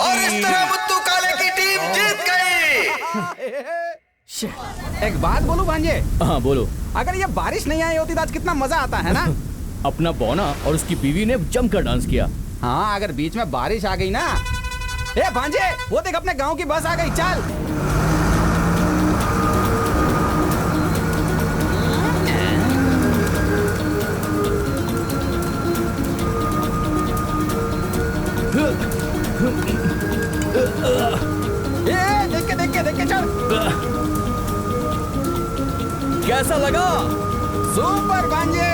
और इस तरह मुत्तू काले की टीम जीत गई। एक बात बोलूं भांजे, हाँ बोलो। अगर ये बारिश नहीं आई होती तो आज कितना मजा आता है ना। अपना बौना और उसकी बीवी ने जमकर डांस किया। हाँ, अगर बीच में बारिश आ गई ना। ए भांजे, वो देख अपने गांव की बस आ गई, चल। देख के चल। कैसा लगा? सुपर भांजे।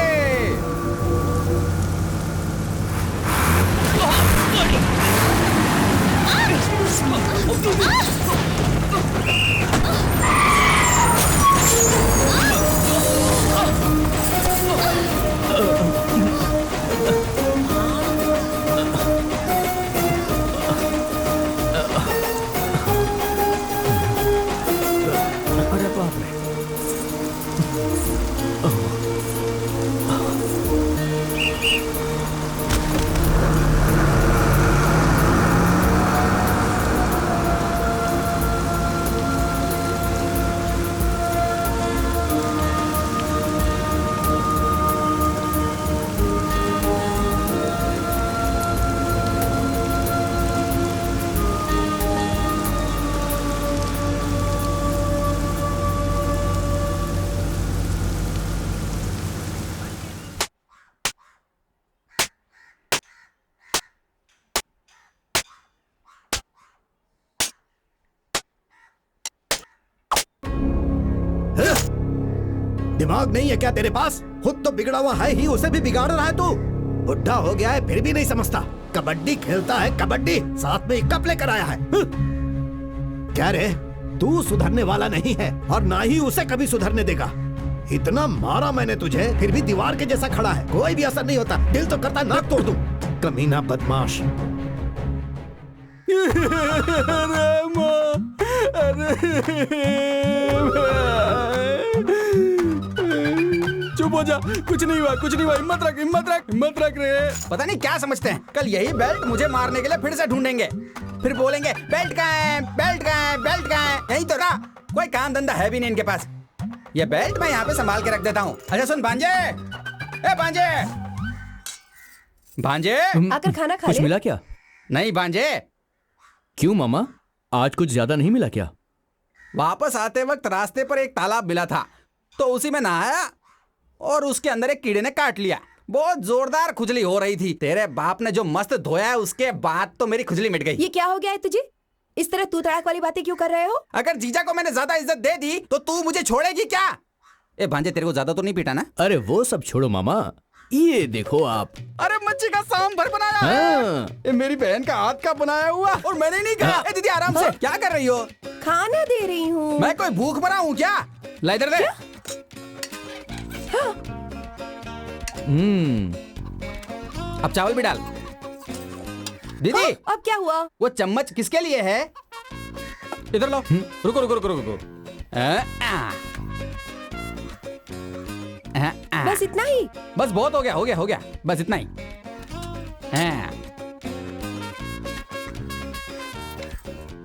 अरे बाप रे। दिमाग नहीं है क्या तेरे पास? खुद तो बिगड़ा हुआ है ही, उसे भी बिगाड़ रहा है तू। बुढ़ा हो गया है फिर भी नहीं समझता। कबड्डी खेलता है, कबड्डी साथ में कप लेकर आया है। क्या रे, तू सुधरने वाला नहीं है और ना ही उसे कभी सुधरने देगा। इतना मारा मैंने तुझे फिर भी दीवार के जैसा खड़ा है, कोई भी असर नहीं होता। दिल तो करता नाक तोड़ दूं। कमीना बदमाश। चुप हो जा, कुछ नहीं हुआ, कुछ नहीं हुआ। हिम्मत रख, हिम्मत रख, हिम्मत रख रे। पता नहीं क्या समझते हैं, कल यही बेल्ट मुझे मारने के लिए फिर से ढूंढेंगे। फिर बोलेंगे बेल्ट कहाँ है, बेल्ट कहाँ है, बेल्ट कहाँ है। यही तो रहा, कोई काम धंधा है भी नहीं इनके पास। ये बेल्ट मैं यहाँ पे संभाल के रख देता हूँ। अच्छा सुन भांजे, ए भांजे, भांजे आकर खाना खा कुछ ले। मिला क्या? नहीं भांजे, क्यों मामा, आज कुछ ज्यादा नहीं मिला क्या? वापस आते वक्त रास्ते पर एक तालाब मिला था तो उसी में नहाया और उसके अंदर एक कीड़े ने काट लिया। बहुत जोरदार खुजली हो रही थी। तेरे बाप ने जो मस्त धोया है उसके बाद तो मेरी खुजली मिट गई। ये क्या हो गया है तुझे? इस तरह तू तड़ाक वाली बातें क्यों कर रहे हो? अगर जीजा को मैंने ज्यादा इज्जत दे दी तो तू मुझे छोड़ेगी क्या? ए भांजे, तेरे को ज्यादा तो नहीं पीटा ना? अरे वो सब छोड़ो मामा, ये देखो आप। अरे मच्छी का सांभर बनाया है। हाँ। ये मेरी बहन का हाथ का बनाया हुआ और मैंने नहीं कहा। ए दीदी आराम से, क्या कर रही हो? खाना दे रही हूँ। मैं कोई भूख मरा हूँ क्या? ला इधर दे। अब चावल भी डाल। दीदी अब क्या हुआ? वो चम्मच किसके लिए है? इधर लो। रुको रुको रुको रुको। बस इतना ही? बस बहुत हो गया हो गया हो गया, बस इतना ही।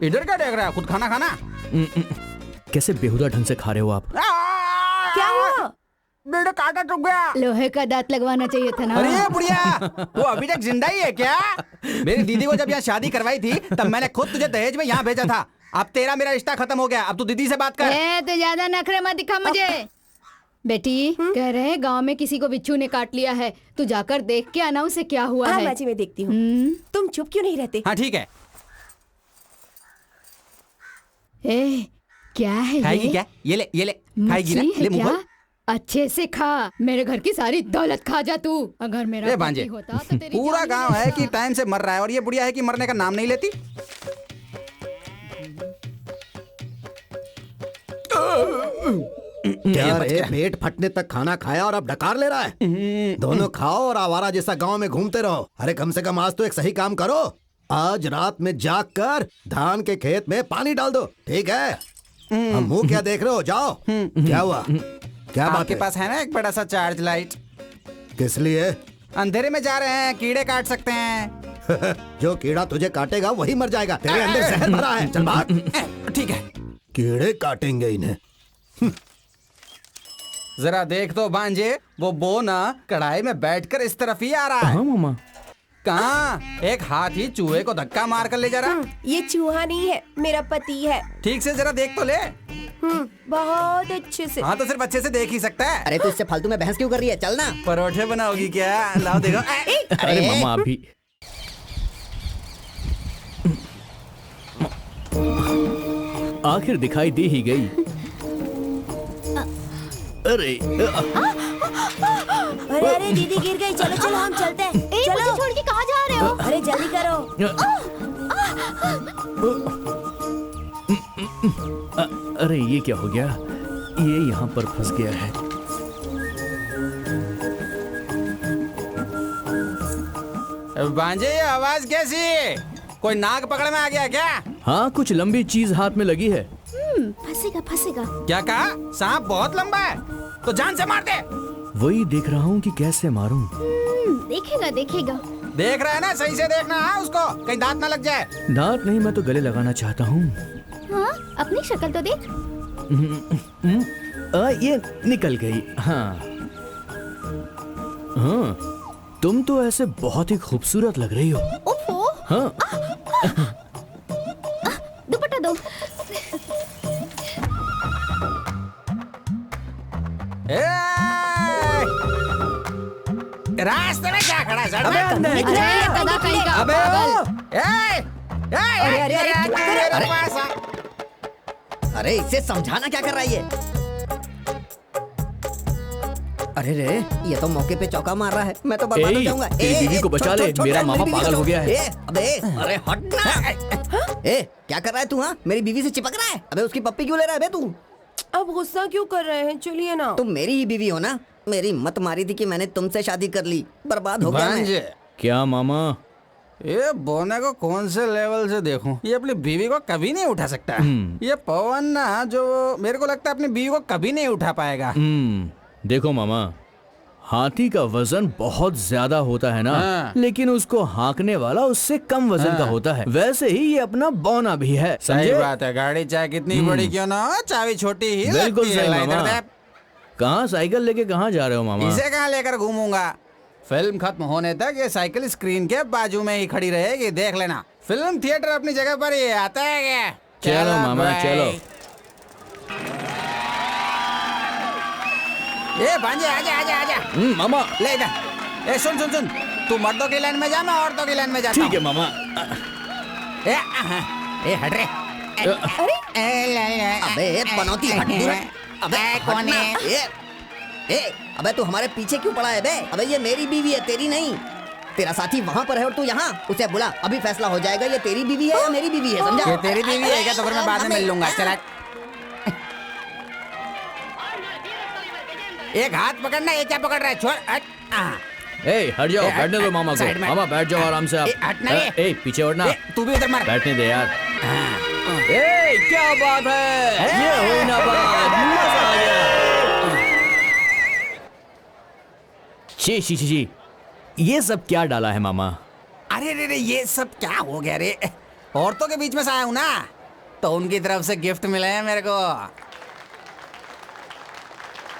इधर क्या देख रहा है? खुद खाना खाना। कैसे बेहुदा ढंग से खा रहे हो आप? क्या हुआ? मेरा कांटा टूट गया। लोहे का दांत लगवाना चाहिए था ना। अरे बुढ़िया, तू अभी तक जिंदा ही है क्या? मेरी दीदी को जब यहाँ शादी करवाई थी तब मैंने खुद तुझे दहेज में यहाँ भेजा था। अब तेरा मेरा रिश्ता खत्म हो गया। अब तू दीदी से बात कर। तो ज्यादा नखरे मत दिखा मुझे। बेटी कह रहे हैं गांव में किसी को बिच्छू ने काट लिया है, तू जाकर देख के आना उसे क्या हुआ हाँ है। बाजी, मैं देखती हूँ। तुम चुप क्यों नहीं रहते? हाँ ठीक है। ए, क्या है खाएगी ये? क्या? ये ले खाएगी ना? मछली है ले मुंह क्या? खोल। अच्छे से खा, मेरे घर की सारी दौलत खा जा तू। अगर मेरा ए भांजे, पति होता तो तेरी पूरा जान गांव ले है कि लेता। टाइम से मर रहा है और ये बुढ़िया है कि मरने का नाम नहीं लेती। क्या रे, पेट फटने तक खाना खाया और अब डकार ले रहा है? दोनों खाओ और आवारा जैसा गांव में घूमते रहो। अरे कम से कम आज तो एक सही काम करो। आज रात में जाग कर धान के खेत में पानी डाल दो, ठीक है? अब मुंह क्या देख रहे हो? जाओ। क्या हुआ? क्या बात आपके है? पास है ना एक बड़ा सा चार्ज लाइट? किस लिए? अंधेरे में जा रहे हैं, कीड़े काट सकते हैं। जो कीड़ा तुझे काटेगा वही मर जाएगा। तेरे अंदर जहर भरा है। चल भाग। ठीक है, कीड़े काटेंगे इन्हें। जरा देख तो भांजे, वो बोना कढ़ाई में बैठकर इस तरफ ही आ रहा है। हाँ मामा। कहाँ? एक हाथी चूहे को धक्का मार कर ले जा रहा। ये चूहा नहीं है, मेरा पति है। ठीक से जरा देख तो ले। बहुत अच्छे से। हाँ तो सिर्फ अच्छे से देख ही सकता है। अरे तू इससे फालतू में बहस क्यों कर रही है? चल ना। परोठे बनाओगी क्या? लाओ देखो। अरे मामा अभी आखिर दिखाई दे ही गई। अरे अरे अरे दीदी गिर गई। चलो चलो हम चलते हैं। चलो। छोड़ के कहाँ जा रहे हो? अरे जल्दी करो। अरे ये क्या हो गया? ये यहाँ पर फंस गया है। भांजे, ये आवाज कैसी? कोई नाग पकड़ में आ गया क्या? हाँ, कुछ लंबी चीज हाथ में लगी है। फंसेगा फंसेगा। क्या कहा? सांप बहुत लंबा है तो जान से मार दे। वही देख रहा हूँ कि कैसे मारूं। देखेगा देखेगा। देख रहा है ना? सही से देखना है उसको, कहीं दांत ना लग जाए। दांत नहीं, मैं तो गले लगाना चाहता हूँ। हाँ, अपनी शक्ल तो देख। ये निकल गई। हाँ हाँ, तुम तो ऐसे बहुत ही खूबसूरत लग रही हो। ओफो, हाँ दुपट्टा दो। रास्ते में क्या खड़ा है? अबे अंदर अरे गधा कहीं का अबे पागल। अरे अरे अरे अरे इसे समझाना क्या कर रही है? अरे रे, ये तो मौके पे चौका मार रहा है। मैं तो बर्बाद हो जाऊंगा। तेरी बीवी को बचा ले, मेरा मामा पागल हो गया है। अबे अरे हट ना। ए क्या कर रहा है तू? हाँ, मेरी बीवी से चिपक रहा है। अबे उसकी पप्पी क्यों ले रहा है बे तू? अब गुस्सा क्यों कर रहे हैं? चलिए ना। तुम मेरी ही बीवी हो ना? मेरी मत मारी थी कि मैंने तुमसे शादी कर ली। बर्बाद हो गया मैं। भांजे, क्या मामा? ये बोने को कौन से लेवल से देखूं? ये अपनी बीवी को कभी नहीं उठा सकता। ये पवन ना, जो मेरे को लगता है अपनी बीवी को कभी नहीं उठा पाएगा। देखो मामा, हाथी का वजन बहुत ज्यादा होता है ना, हाँ। लेकिन उसको हाँकने वाला उससे कम वजन का होता है। वैसे ही ये अपना बौना भी है, सही समझे? बात है। गाड़ी चाहे कितनी बड़ी क्यों ना हो, चाबी छोटी ही बिल्कुल लगती है। सही ला इधर मामा। दे। कहाँ साइकिल लेके कहाँ जा रहे हो मामा? इसे कहाँ लेकर घूमूंगा? फिल्म खत्म होने तक ये साइकिल स्क्रीन के बाजू में ही खड़ी रहेगी, देख लेना। फिल्म थिएटर अपनी जगह पर ही है, आता है क्या? चलो मामा भाई। चलो। ए भांजे आजा आजा आजा। मामा ले इधर। ए सुन सुन सुन, तू मर्दों की लाइन में जा, मैं औरतों की लाइन में जाता ठीक है मामा। ए हट रे। अबे पनौती हट दूर। अबे कौन है? अबे तू हमारे पीछे क्यों पड़ा है बे? अबे ये मेरी बीवी है, तेरी नहीं। तेरा साथी वहाँ पर है और तू यहाँ। उसे बुला, अभी फैसला हो जाएगा ये तेरी बीवी है या मेरी बीवी है, समझा? ये तेरी बीवी है क्या? तो फिर मैं बाद में मिल लूंगा। चला एक हाथ पकड़ना, ये क्या पकड़ रहा है? छोड़। ए हट जाओ, बैठने दो मामा को। साइड में। मामा बैठ जाओ आराम से आप। हटना रे। ए पीछे हटना। तू भी उधर मार। बैठने दे यार। ए क्या बात है, ये हुई ना बात, मजा आ गया। शी ये सब क्या डाला है मामा? अरे रे रे, ये सब क्या हो गया रे? औरतों के बीच में से आया हूँ ना, तो उनकी तरफ से गिफ्ट मिले हैं मेरे को।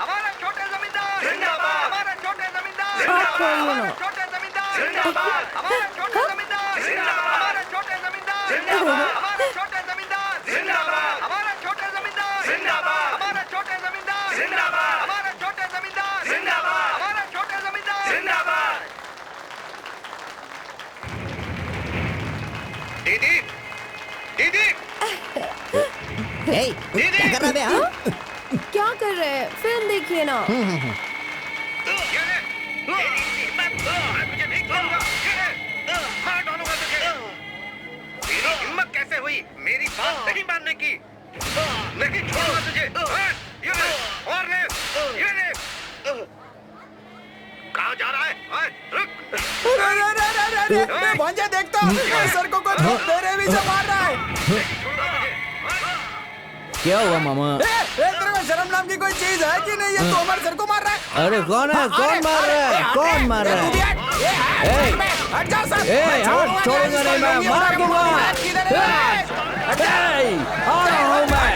हमारा छोटे जमींदार जिंदाबाद, हमारा छोटे जमींदार जिंदाबाद, हमारा छोटे जमींदार जिंदाबाद, हमारा छोटे जमींदार जिंदाबाद, हमारा छोटे जमींदार जिंदाबाद, हमारा छोटे जमींदार जिंदाबाद, हमारा छोटे जमींदार जिंदाबाद, हमारा छोटे जमींदार जिंदाबाद, हमारा छोटे जमींदार जिंदाबाद, हमारा छोटे जमींदार जिंदाबाद। दीदी दीदी क्या कर रहा है बे? हाँ? क्या कर रहे हैं? फिल्म देखिए ना। हिम्मत कैसे हुई मेरी बात नहीं मानने की? नहीं छोड़ूंगा तुझे। ये ले, और ले, ये ले। कहाँ जा रहा है? रुक। भांजा देखता, सर को कोई तेरे भी से मार रहा है। क्या हुआ मामा? तेरे में शर्म नाम की कोई चीज है कि नहीं? ये तो हमारे सर को मार रहा है। अरे कौन है, कौन मार रहा है, कौन मार रहा तू भी है? हट जा सर। ए हाथ छोड़ूंगा नहीं, मैं मार दूंगा। आ रहा हूँ मैं।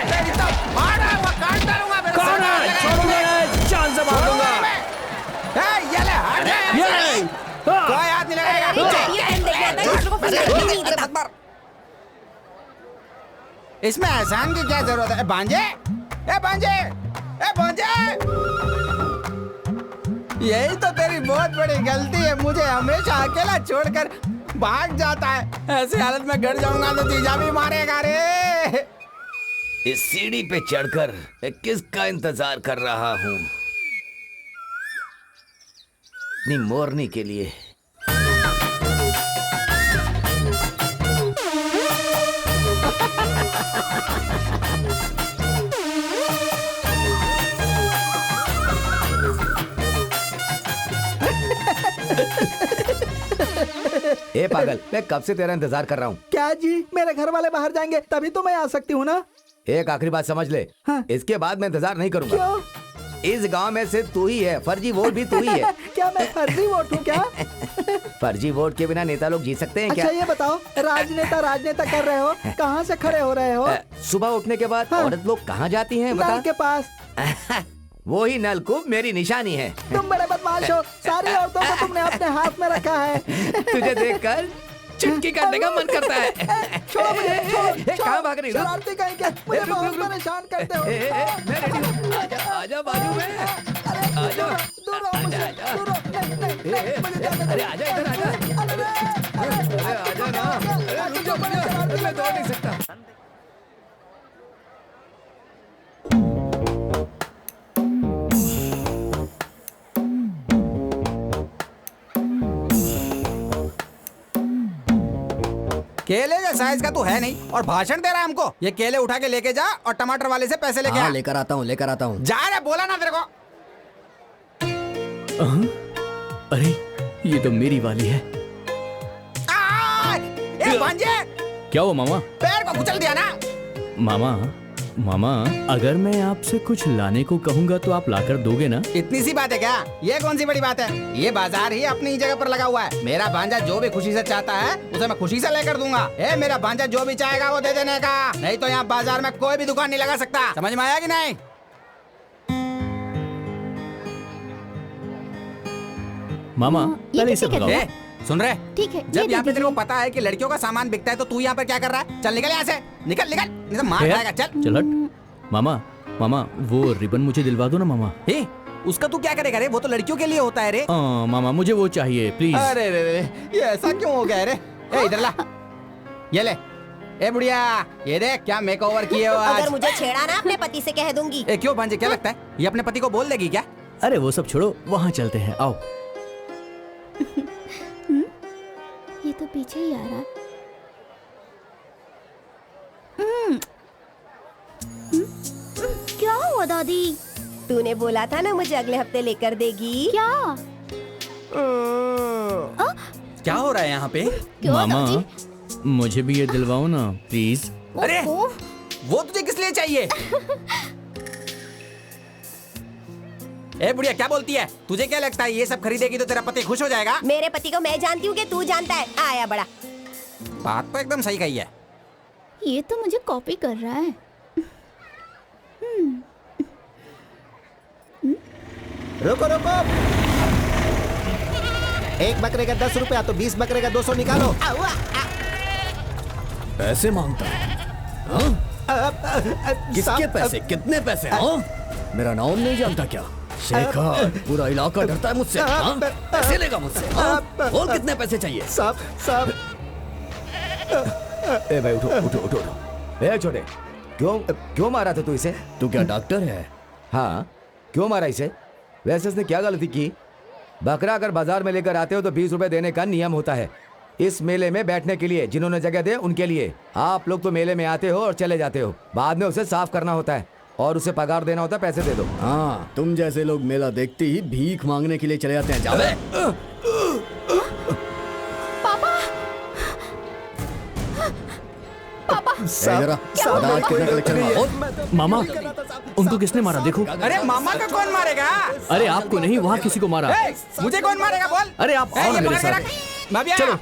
कौन है? छोड़ूंगा नहीं, जान से मार दूंगा। कोई हाथ नहीं लगाएगा। इसमें एहसान की क्या जरूरत है? भांजे, ए भांजे, ए भांजे, यही तो तेरी बहुत बड़ी गलती है। मुझे हमेशा अकेला छोड़कर भाग जाता है। ऐसी हालत में घर जाऊंगा तो जीजा भी मारेगा रे। इस सीढ़ी पे चढ़कर मैं किसका इंतजार कर रहा हूँ? अपनी मोरनी के लिए। ए पागल, मैं कब से तेरा इंतजार कर रहा हूँ। क्या जी? मेरे घर वाले बाहर जाएंगे तभी तो मैं आ सकती हूँ ना। एक आखिरी बात समझ ले। हाँ। इसके बाद मैं इंतजार नहीं करूंगा। क्यों? इस गांव में सिर्फ तू ही है, फर्जी वोट भी तू ही है। क्या मैं फर्जी वोट हूँ क्या? फर्जी वोट के बिना नेता लोग जीत सकते हैं अच्छा क्या? ये बताओ, राजनेता कर रहे हो, कहाँ से खड़े हो रहे हो? सुबह उठने के बाद हाँ। औरत लोग कहाँ जाती हैं नल बता? के पास। वो ही नलकूप मेरी निशानी है। तुम बड़े बदमाश हो, सारी औरतों को तुमने अपने हाथ में रखा है। तुझे देखकर चुटकी करने का मन करता है। छोड़ो मुझे, छोड़ो, कहाँ भाग रही हो? शरारती कहीं के, मुझे रुक, बहुत रुक, रुक। परेशान करते हो। मैं रेडी हूँ। आजा बाजू में। आजा। दूर रहो मुझसे, दूर रहो। नहीं, मुझे जाने दो। अरे आजा इधर आजा। अरे आजा ना। अरे रुक जा, मैं दौड़ नहीं सकता। केले के साइज का तू है नहीं और भाषण दे रहा है हमको। ये केले उठा के लेके जा और टमाटर वाले से पैसे लेके आ। लेकर आता हूँ, लेकर आता हूँ। जा रे, बोला ना तेरे को। अरे ये तो मेरी वाली है। ए भांजे, क्या हुआ मामा? पैर को कुचल दिया ना। मामा अगर मैं आपसे कुछ लाने को कहूँगा तो आप लाकर दोगे ना? इतनी सी बात है क्या? ये कौन सी बड़ी बात है? ये बाजार ही अपनी ही जगह पर लगा हुआ है। मेरा भांजा जो भी खुशी से चाहता है उसे मैं खुशी से लेकर दूंगा। ए मेरा भांजा जो भी चाहेगा वो दे देने का। नहीं तो यहाँ बाजार में कोई भी दुकान नहीं लगा सकता। समझ में आया कि नहीं? मामा पहले इसे कैसे भगाओ। ए, सुन रहे? ठीक है, जब ये यहाँ पे दे तेरे को पता है कि लड़कियों का सामान बिकता है तो तू यहाँ पर क्या कर रहा है? चल निकल यहाँ से, निकल निकल, नहीं तो मार खाएगा। चल चल हट। मामा वो रिबन मुझे दिलवा दो ना मामा। उसका तू क्या करेगा रे? वो तो लड़कियों के लिए होता है रे। मामा मुझे वो चाहिए प्लीज। अरे रे रे, ये ऐसा क्यों हो गया रे? ए इधर ला, ये ले। ए बुढ़िया, ये देख क्या मेकओवर किए हो आज। अगर मुझे छेड़ा ना अपने पति से कह दूंगी। ए क्यों भांजे, क्या लगता है ये अपने पति को बोल देगी क्या? अरे वो सब छोड़ो, वहाँ चलते हैं, आओ। ये तो पीछे ही आ रहा। क्या हुआ दादी? तूने बोला था ना मुझे अगले हफ्ते लेकर देगी। क्या? क्या हो रहा है यहाँ पे? क्यों मामा दादी? मुझे भी ये दिलवाओ ना प्लीज। अरे ओह, वो तुझे किस लिए चाहिए? ए बुढ़िया, क्या बोलती है? तुझे क्या लगता है ये सब खरीदेगी तो तेरा पति खुश हो जाएगा? मेरे पति को मैं जानती हूँ कि तू जानता है। आया बड़ा। बात तो एकदम सही कही है। ये तो मुझे कॉपी कर रहा है। रुको रुको, 1 बकरे का 10 रुपया तो 20 बकरे का 200 निकालो। पैसे मांगता है? किसके पैसे? कितने पैसे? हाँ? मेरा नाम नहीं जानता क्या? शेखर, पूरा इलाका डरता है मुझसे। हाँ? पैसे लेगा मुझसे? हाँ? और कितने पैसे चाहिए? साहब ए भाई उठो उठो उठो उठो। ए छोटे, क्यों मारा था तू इसे? तू क्या डॉक्टर है? हाँ, क्यों मारा इसे? वैसे इसने क्या गलती की? बकरा अगर बाजार में लेकर आते हो तो 20 रुपए देने का नियम होता है। इस मेले में बैठने के लिए जिन्होंने जगह दे उनके लिए। आप लोग तो मेले में आते हो और चले जाते हो, बाद में उसे साफ करना होता है और उसे पगार देना होता है, पैसे दे दो। हाँ, तुम जैसे लोग मेला देखते ही भीख मांगने के लिए चले जाते हैं। जावे। मामा, उनको किसने मारा देखो। अरे मामा का कौन मारेगा? अरे आपको नहीं, वहाँ किसी को मारा। ए, मुझे कौन मारेगा बोल? अरे आप ए, आओ ये मेरे पकड़ के साथ। रख। मैं भी आया। चलो।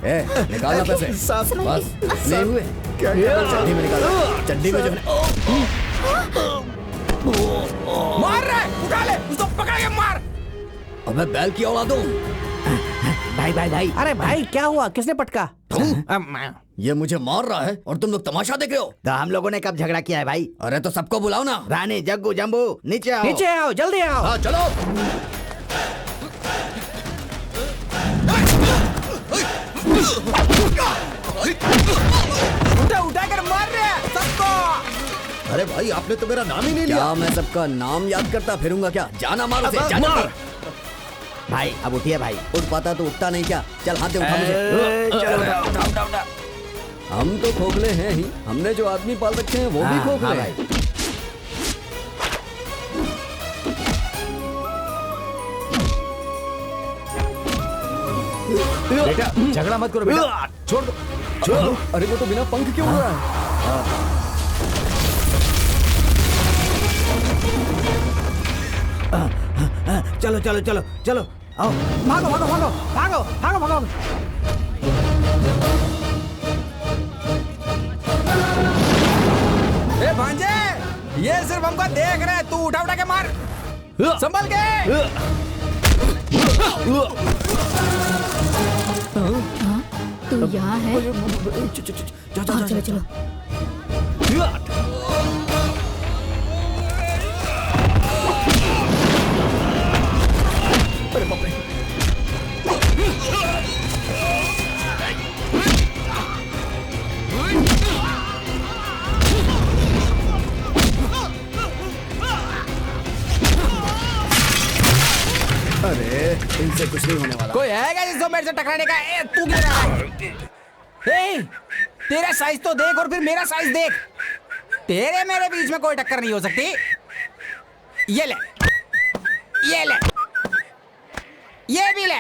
ए, निकालना पैसे। बस नहीं हुए। चड्डी में निकालो। चड्डी में जो है। मार रहा है, उठा ले उसको, पकड़ के मार। अबे बैल की औलाद हूँ। भाई। अरे भाई क्या हुआ? किसने पटका? ये मुझे मार रहा है और तुम लोग तमाशा देख रहे हो। तो हम लोगों ने कब झगड़ा किया है भाई? अरे तो सबको बुलाओ ना। रानी, जग्गू, जम्बू, नीचे आओ। नीचे आओ, जल्दी आओ। हाँ चलो। उठा कर मार रहे हैं सबको। अरे भाई, आपने तो मेरा नाम ही नहीं लिया। क्या मैं सबका नाम याद करता फिरूंगा क्या? जाना मार उसे, जाना मार। भाई अब उठिए भाई। उठ पाता तो उठता नहीं क्या? चल हाथ दे, उठा मुझे। उठा। हम तो खोखले हैं ही, हमने जो आदमी पाल रखे हैं वो भी खोखले हैं। बेटा झगड़ा मत करो बेटा, छोड़ दो। छोड़ो। अरे वो तो बिना पंख क्यों उड़ रहा है? चलो चलो चलो चलो, आओ, भागो भागो भागो भागो भागो भागो। ए भांजे, ये सिर्फ हमको देख रहे हैं, तू उठा के मार, संभल के। तू यहाँ है? चलो चलो। अरे इनसे कुछ नहीं होने वाला। कोई है क्या जिसको मेरे से टकराने का? ए, तू गिर रहा है। ए, तेरा साइज तो देख और फिर मेरा साइज देख। तेरे मेरे बीच में कोई टक्कर नहीं हो सकती। ये ले, ये ले, ये भी ले।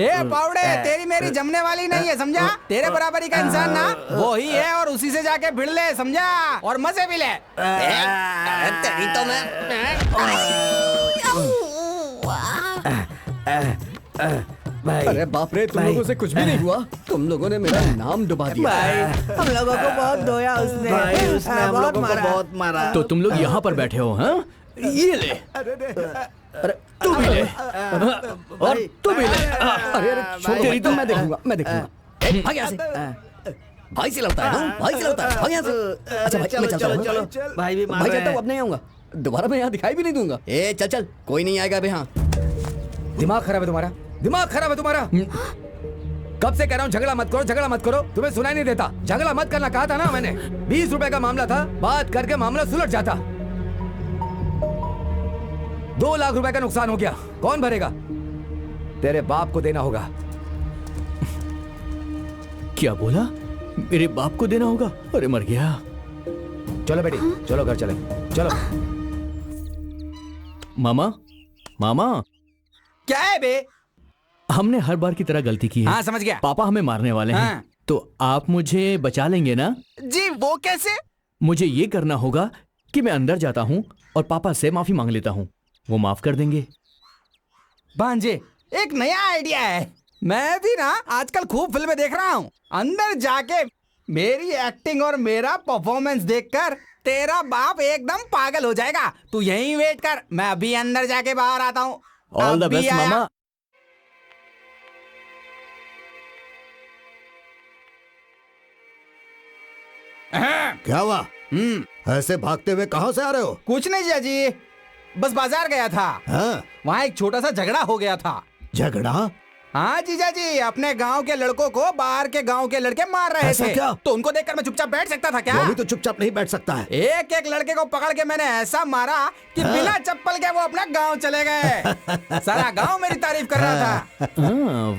ए पाउडे, तेरी मेरी जमने वाली नहीं है, समझा? तेरे बराबरी का इंसान ना वो ही है और उसी से जाके भिड़ ले, समझा? और मजे भी ले। तेरी तो मैं अरे बाप रे, तुम लोगों से कुछ भी नहीं हुआ। तुम लोगों ने मेरा नाम डुबा दिया। हम लोगों को बहुत धोया उसने। भाई उसने हम लोगों को बहुत मारा। तो तुम लोग यहाँ पर बैठे हो? हाँ, ये ले। अरे तू भी ले और तू भी ले। अरे अरे तेरी तो मैं देखूंगा, मैं देखूंगा। भाग यहाँ से। भाई से लड़ता है? हाँ, भाई से लड़ता है। भाग यहाँ से। अच्छा भाई, मैं चलता हूँ। भाई भी मार भाई रहे चलता हूँ, हैं। अब नहीं आऊंगा। दोबारा मैं यहाँ दिखाई भी नहीं दूंगा। ए चल चल, कोई नहीं आएगा अभी। हाँ, दिमाग खराब है तुम्हारा, दिमाग खराब है तुम्हारा। कब से कह रहा हूँ झगड़ा मत करो, झगड़ा मत करो, तुम्हें सुनाई नहीं देता। झगड़ा मत करना कहा था ना मैंने। 20 रुपए का मामला था, बात करके मामला सुलझ जाता। 2 लाख रुपए का नुकसान हो गया, कौन भरेगा? तेरे बाप को देना होगा। क्या बोला? मेरे बाप को देना होगा? अरे मर गया। चलो बेटी, चलो घर चले, चलो। मामा, मामा, क्या है बे? हमने हर बार की तरह गलती की है। हाँ समझ गया। पापा हमें मारने वाले हैं। हाँ। तो आप मुझे बचा लेंगे ना? जी वो कैसे? मुझे ये करना होगा कि मैं अंदर जाता हूँ और पापा से माफी मांग लेता हूँ, वो माफ कर देंगे। भांजे, एक नया आइडिया है। मैं भी ना आजकल खूब फिल्में देख रहा हूँ। अंदर जाके मेरी एक्टिंग और मेरा परफॉर्मेंस देखकर तेरा बाप एकदम पागल हो जाएगा। तू यहीं वेट कर, मैं अभी अंदर जाके बाहर आता हूँ। ऑल द अभी बेस्ट आया। मामा। क्या हुआ? ऐसे भागते हुए कहाँ से आ रहे हो? कुछ नहीं जीजा जी, बस बाजार गया था। हाँ? वहाँ एक छोटा सा झगड़ा हो गया था। झगड़ा? हाँ जीजा जी, अपने गांव के लड़कों को बाहर के गांव के लड़के मार रहे ऐसा थे। क्या? तो उनको देखकर मैं चुपचाप बैठ सकता था क्या? वो भी तो चुपचाप नहीं बैठ सकता है। एक एक लड़के को पकड़ के मैंने ऐसा मारा कि बिना चप्पल के वो अपना गांव चले गए। सारा गांव मेरी तारीफ कर रहा था।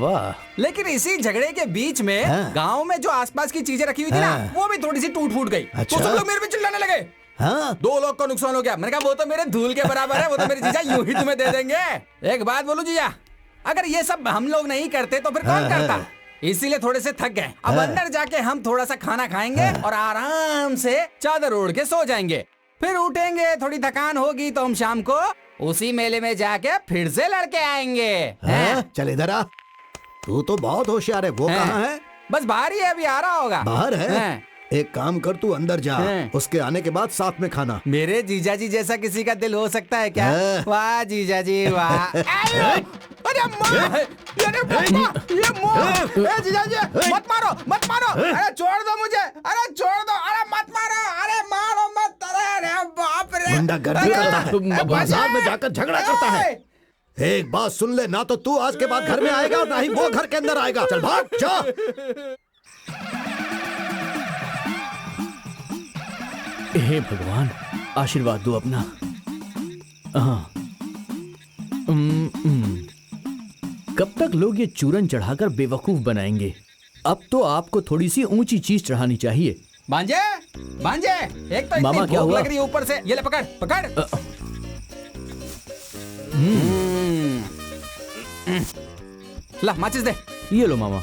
वाह। लेकिन इसी झगड़े के बीच में गांव में जो आसपास की चीजें रखी हुई थी ना, वो भी थोड़ी सी टूट फूट गई। तो सब लोग मेरे पे चिल्लाने लगे। हाँ? 2 लोग को नुकसान हो गया। मैंने कहा वो तो मेरे धूल के बराबर है, वो तो मेरे जीजा यूं ही तुम्हें दे देंगे। एक बात बोलूं जीजा, अगर ये सब हम लोग नहीं करते तो फिर कौन करता? इसीलिए थोड़े से थक गए। अब अंदर जाके हम थोड़ा सा खाना खाएंगे और आराम से चादर ओढ़ के सो जाएंगे। फिर उठेंगे, थोड़ी थकान होगी तो हम शाम को उसी मेले में जाके फिर से लड़के आएंगे। चल इधर आ। तू तो बहुत होशियार है। वो कहाँ है? बस बाहर ही है, अभी आ रहा होगा। बाहर है? एक काम कर, तू अंदर जा, उसके आने के बाद साथ में खाना। मेरे जीजा जी जैसा किसी का दिल हो सकता है क्या? वाह जीजा जी वाह। अरे माँ, अरे पापा, ये माँ, ए जीजा जी मत मारो, मत मारो, अरे छोड़ दो मुझे, अरे छोड़ दो, अरे मत मारो, अरे मारो मत, अरे बाप रे। गुंडागर्दी करता है, बाजार में जाकर झगड़ा करता है। एक बात सुन ले, ना तो तू आज के बाद घर में आएगा और ना ही वो घर के अंदर आएगा। चल भाग जा। हे भगवान, आशीर्वाद दो अपना। हाँ। कब तक लोग ये चूरन चढ़ाकर बेवकूफ बनाएंगे? अब तो आपको थोड़ी सी ऊंची चीज चढ़ानी चाहिए। भांजे, भांजे, एक तो मामा, इतनी क्या भूख हुआ? लग रही है ऊपर से, ये ले पकड़, पकड़। ला माचिस दे। ये लो मामा।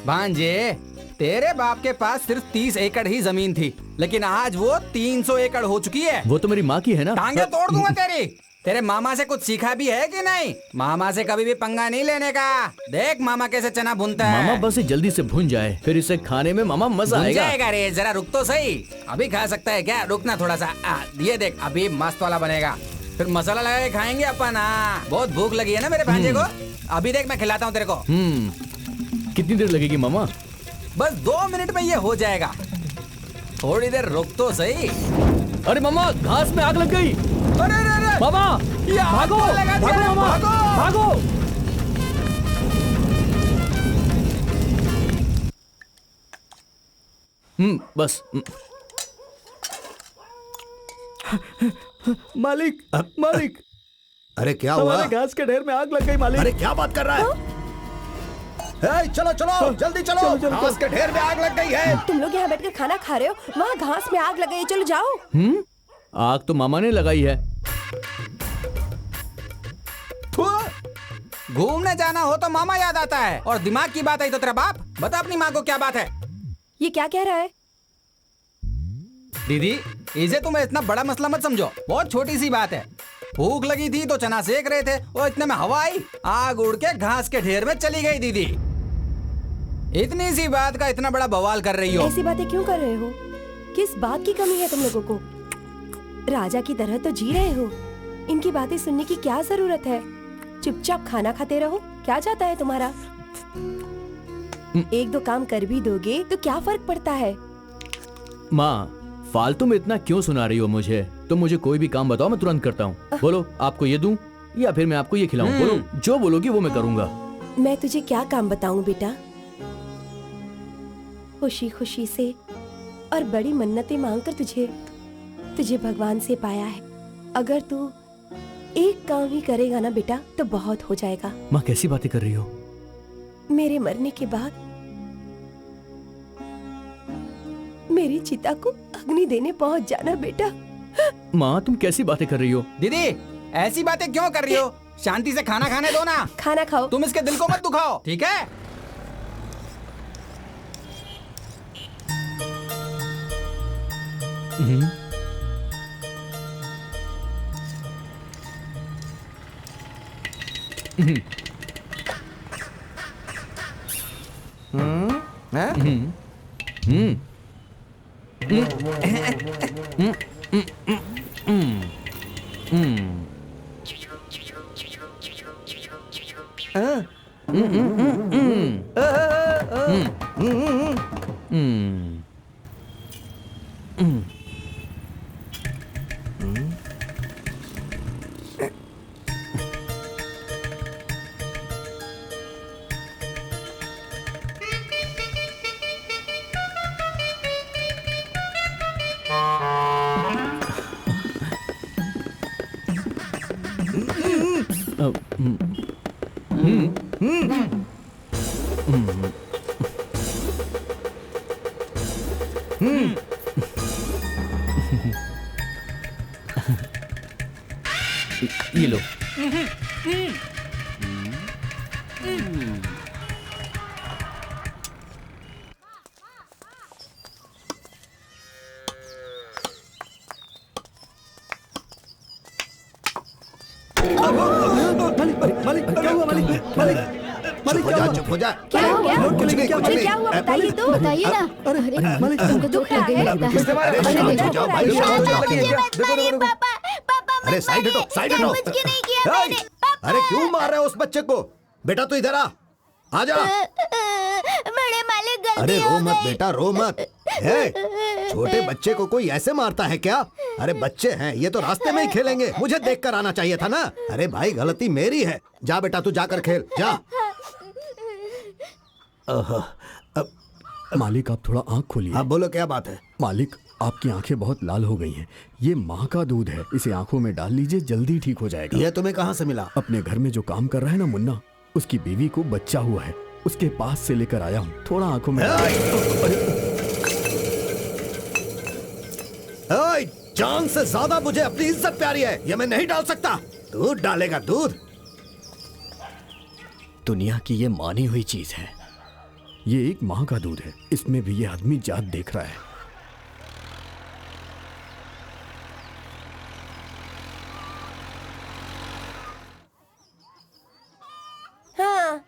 भांजे, तेरे बाप के पास सिर्फ 30 एकड़ ही जमीन थी, लेकिन आज वो 300 एकड़ हो चुकी है। वो तो मेरी माँ की है ना। टांगे तोड़ दूंगा तेरी। तेरे मामा से कुछ सीखा भी है कि नहीं? मामा से कभी भी पंगा नहीं लेने का। देख मामा कैसे चना भूनता है। मामा बस ये जल्दी से भुन जाए, फिर इसे खाने में मामा मजा भून आएगा। जाएगा रे, जरा रुक तो सही। अभी खा सकता है क्या? रुकना थोड़ा सा। ये देख, अभी मस्त वाला बनेगा, फिर मसाला लगा के खाएंगे अपन। बहुत भूख लगी है ना मेरे भांजे को। अभी देख मैं खिलाता हूँ तेरे को। कितनी देर लगेगी मामा? बस 2 मिनट में ये हो जाएगा। थोड़ी देर रुक तो सही। अरे मामा, घास में आग लग गई। अरे अरे अरे मामा, ये आग भागो, कौन लगा दिया? भागो मामा, भागो। भागो। बस। मालिक, मालिक। अरे क्या हुआ? हमारे घास के ढेर में आग लग गई मालिक। अरे क्या बात कर रहा है? चलो चलो जल्दी चलो, घास के ढेर में आग लग गई है। तुम लोग यहाँ बैठकर खाना खा रहे हो, वहाँ घास में आग लग गई है। चलो जाओ। आग तो मामा ने लगाई है। घूमने जाना हो तो मामा याद आता है, और दिमाग की बात आई तो तेरा बाप। बता अपनी माँ को क्या बात है। ये क्या कह रहा है? दीदी, इसे तुम इतना बड़ा मसला मत समझो, बहुत छोटी सी बात है। भूख लगी थी तो चना सेक रहे थे, और इतने में हवा आई, आग उड़ के घास के ढेर में चली गई। दीदी, इतनी सी बात का इतना बड़ा बवाल कर रही हो। ऐसी बातें क्यों कर रहे हो? किस बात की कमी है तुम लोगों को? राजा की तरह तो जी रहे हो, इनकी बातें सुनने की क्या जरूरत है? चुपचाप खाना खाते रहो। क्या जाता है तुम्हारा? 1-2 काम कर भी दोगे तो क्या फर्क पड़ता है? माँ, फालतू में इतना क्यों सुना रही हो मुझे? तुम मुझे कोई भी काम बताओ, मैं तुरंत करता हूँ। बोलो, आपको ये दूं या फिर मैं आपको ये खिलाऊं? बोलो, जो बोलोगी वो मैं करूंगा। मैं तुझे क्या काम बताऊं बेटा? खुशी खुशी से और बड़ी मन्नतें मांगकर तुझे भगवान से पाया है। अगर तू एक काम ही करेगा ना बेटा तो बहुत हो जाएगा। माँ कैसी बातें कर रही हो? मेरे मरने के बाद मेरी चिता को अग्नि देने पहुंच जाना बेटा। माँ तुम कैसी बातें कर रही हो? दीदी ऐसी बातें क्यों कर रही हो? शांति से खाना खाने दो ना। खाना खाओ। तुम इसके दिल को मत दुखाओ, ठीक है? ये लो। मालिक क्या हुआ? मालिक चुप हो जा। क्या हो गया? कुछ नहीं, कुछ नहीं। क्या हुआ बताइए तो। बताइए ना। अरे मालिक तुमको दुख लग गया लगता है। अरे अरे शांत हो देखो, जाओ भाई, शांत हो जाओ। पापा अरे साइड हटो, साइड हटो। कुछ नहीं किया ए, मैंने। पापा अरे क्यों मार रहे हो उस बच्चे को? बेटा तू इधर आ जा। बड़े मालिक गलती अरे रो हो मत गई। बेटा, रो मत। छोटे बच्चे को कोई ऐसे मारता है क्या? अरे बच्चे हैं, ये तो रास्ते में ही खेलेंगे। मुझे देखकर आना चाहिए था ना। अरे भाई गलती मेरी है। जा बेटा तू जाकर खेल, जा। मालिक आप थोड़ा आंख खोलिए। अब बोलो क्या बात है? मालिक आपकी आंखें बहुत लाल हो गई हैं। ये माँ का दूध है, इसे आंखों में डाल लीजिए, जल्दी ठीक हो जाएगा। ये तुम्हें कहाँ से मिला? अपने घर में जो काम कर रहा है ना मुन्ना, उसकी बीवी को बच्चा हुआ है, उसके पास से लेकर आया हूँ। थोड़ा आंखों में जान से ज्यादा मुझे अपनी इज्जत प्यारी है, ये मैं नहीं डाल सकता। दूध डालेगा दूध। दुनिया की ये मानी हुई चीज है। ये एक माँ का दूध है, इसमें भी ये आदमी जात देख रहा है। हाँ।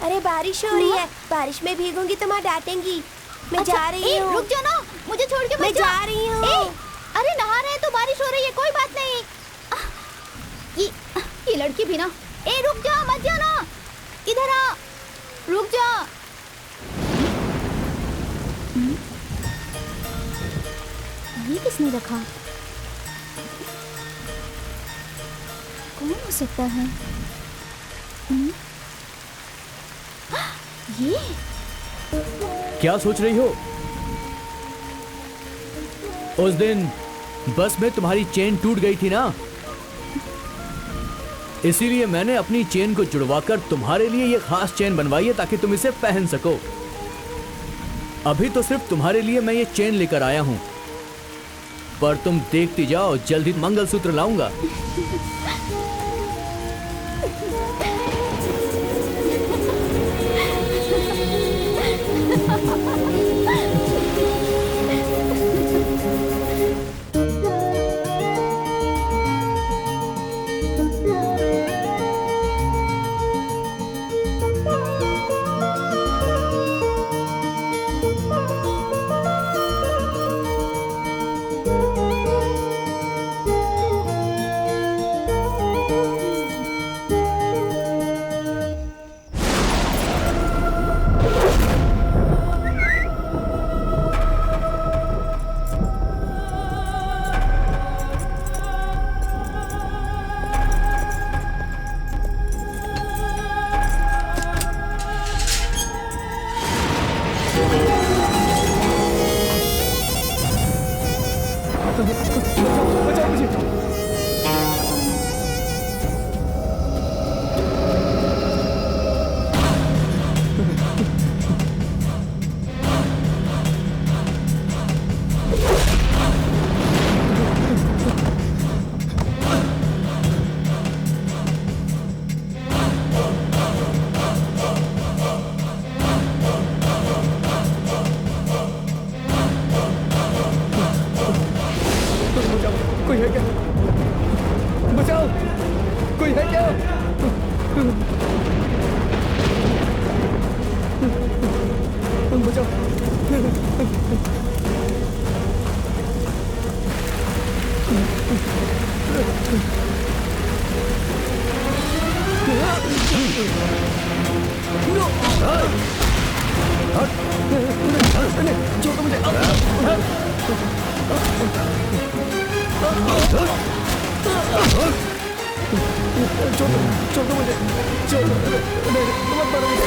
अरे बारिश हो रही है, बारिश में भीगूंगी तो माँ डांटेंगी। मैं जा रही हूँ। रुक जाओ ना, मुझे छोड़ के मैं मत जाओ। जा रही हूँ। अरे नहा रहे हैं तो बारिश हो रही है, कोई बात नहीं। ये लड़की भी ना। रुक जाओ, मत जाओ ना। इधर आ, रुक जाओ। ये किसने रखा? कौन हो सकता है? ये क्या सोच रही हो? उस दिन बस में तुम्हारी चेन टूट गई थी ना, इसीलिए मैंने अपनी चेन को जुड़वाकर तुम्हारे लिए ये खास चेन बनवाई है ताकि तुम इसे पहन सको। अभी तो सिर्फ तुम्हारे लिए मैं ये चेन लेकर आया हूं, पर तुम देखती जाओ, जल्दी मंगलसूत्र लाऊंगा। बचाओ, कोई है क्या? बचाओ। छोड़ो मुझे। छोड़ो मुझे, छोड़ो, मत मारो मुझे।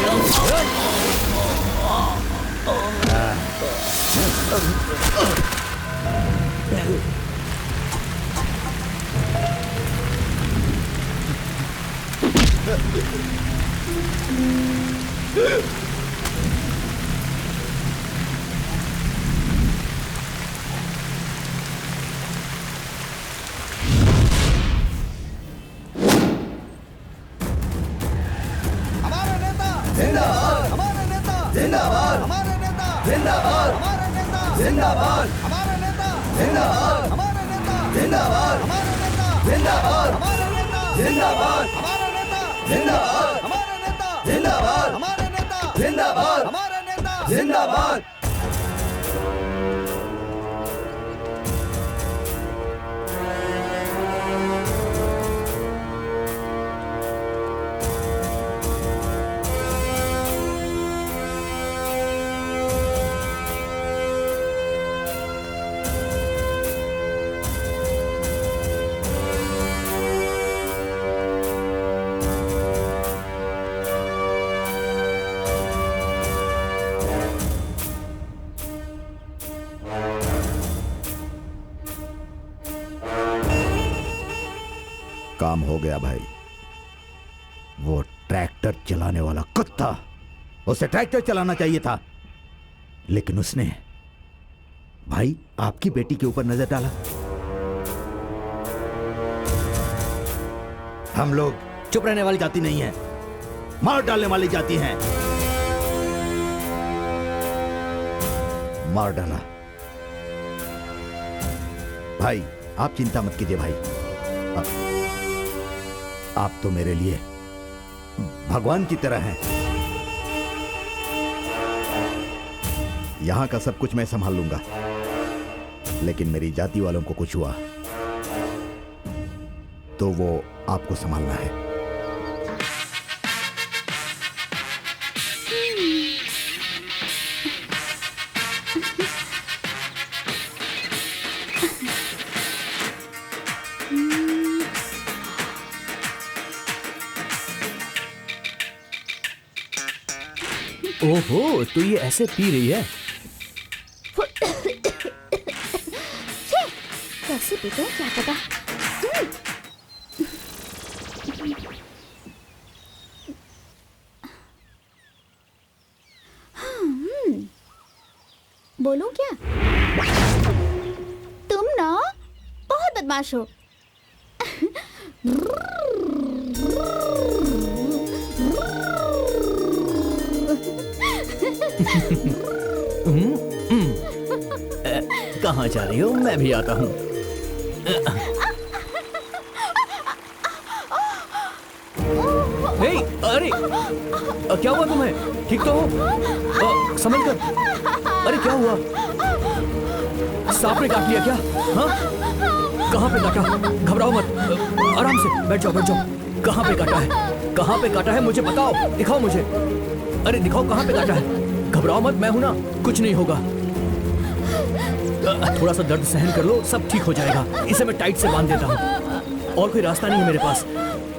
हमारा नेता जिंदाबाद, हमारा नेता जिंदाबाद, हमारा नेता जिंदाबाद, हमारा नेता जिंदाबाद, हमारा नेता जिंदाबाद, हमारा नेता जिंदाबाद, हमारा नेता जिंदाबाद, हमारा नेता जिंदाबाद, हमारा नेता जिंदाबाद, हमारा नेता जिंदाबाद, हमारा नेता जिंदाबाद, हमारा नेता जिंदाबाद। काम हो गया भाई। वो ट्रैक्टर चलाने वाला कुत्ता, उसे ट्रैक्टर चलाना चाहिए था, लेकिन उसने भाई आपकी बेटी के ऊपर नजर डाला। हम लोग चुप रहने वाली जाति नहीं है, मार डालने वाली जाति हैं। मार डाला। भाई आप चिंता मत कीजिए भाई, आप तो मेरे लिए भगवान की तरह हैं। यहां का सब कुछ मैं संभाल लूंगा, लेकिन मेरी जाति वालों को कुछ हुआ तो वो आपको संभालना है। ओहो, तो ये ऐसे पी रही है? कैसे पीते हैं क्या पता। बोलूं क्या? तुम ना बहुत बदमाश हो। कहाँ जा रही हो? मैं भी आता हूँ। अरे क्या हुआ तुम्हें? ठीक तो हो? संभल कर। अरे क्या हुआ? सांप ने काट लिया क्या? हाँ? कहाँ पे काटा? घबराओ मत, आराम से बैठ जाओ, बैठ जाओ। कहाँ पे काटा है? कहाँ पे काटा है मुझे बताओ, दिखाओ मुझे। अरे दिखाओ कहाँ पे काटा है। घबराओ मत, मैं हूं ना, कुछ नहीं होगा। थोड़ा सा दर्द सहन कर लो, सब ठीक हो जाएगा। इसे मैं टाइट से बांध देता हूँ, और कोई रास्ता नहीं है मेरे पास।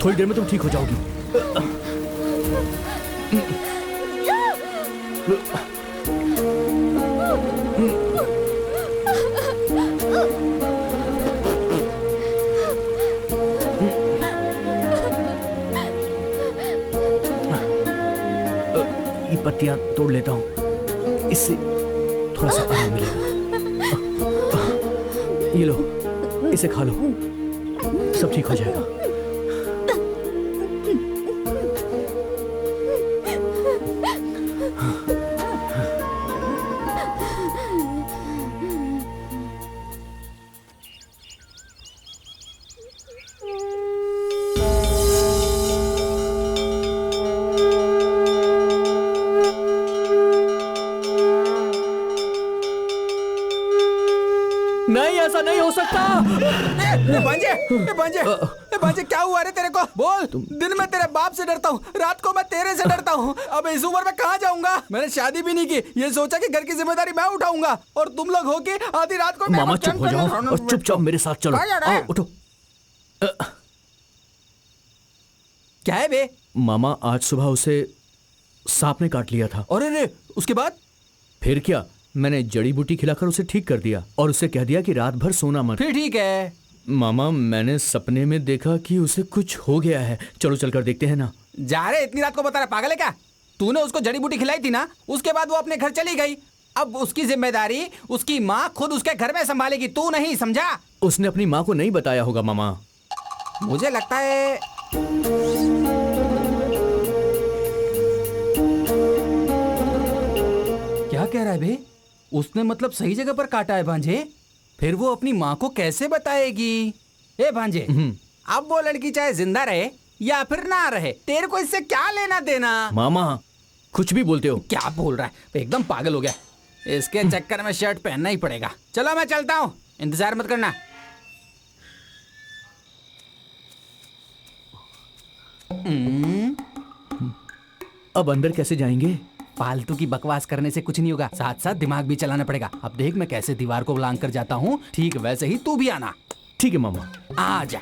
थोड़ी देर में तुम ठीक हो जाओगी। ये पत्तियां तोड़ लेता हूँ, इससे थोड़ा सा आराम मिलेगा। ये लो, इसे खा लो, सब ठीक हो जाएगा। ऐसा नहीं हो सकता। भांजे क्या हुआ रे तेरे को? बोल। दिन में तेरे बाप से डरता हूँ, रात को मैं तेरे से डरता हूँ। अब इस उम्र में कहाँ जाऊंगा? मैंने शादी भी नहीं की, ये सोचा कि घर की जिम्मेदारी मैं उठाऊंगा, और तुम लोग हो कि आधी रात को मामा चुप हो जाओ और चुपचाप मेरे साथ चलो। आओ उठो। क्या है बे? मामा आज सुबह उसे सांप ने काट लिया था। और अरे उसके बाद? फिर क्या, मैंने जड़ी बूटी खिलाकर उसे ठीक कर दिया और उसे कह दिया कि रात भर सोना मत। फिर ठीक है। मामा मैंने सपने में देखा कि उसे कुछ हो गया है। चलो चलकर देखते हैं ना। जा रहे, इतनी रात को बता रहा, पागल है क्या? तूने उसको जड़ी बूटी खिलाई थी ना, उसके बाद वो अपने घर चली गई। अब उसकी जिम्मेदारी उसकी माँ खुद उसके घर में संभालेगी, तू नहीं, समझा? उसने अपनी माँ को नहीं बताया होगा मामा। मुझे लगता है क्या कह रहा है बे? उसने मतलब सही जगह पर काटा है भांजे? फिर वो अपनी माँ को कैसे बताएगी? ए भांजे, अब वो लड़की चाहे जिंदा रहे या फिर ना रहे, तेरे को इससे क्या लेना देना? मामा कुछ भी बोलते हो। क्या बोल रहा है? एकदम पागल हो गया। इसके चक्कर में शर्ट पहनना ही पड़ेगा। चलो मैं चलता हूँ, इंतजार मत करना। अब अंदर कैसे जाएंगे? फालतू की बकवास करने से कुछ नहीं होगा, साथ साथ दिमाग भी चलाना पड़ेगा। अब देख मैं कैसे दीवार को लांग कर जाता हूँ, ठीक वैसे ही तू भी आना। ठीक है मामा। आ जा।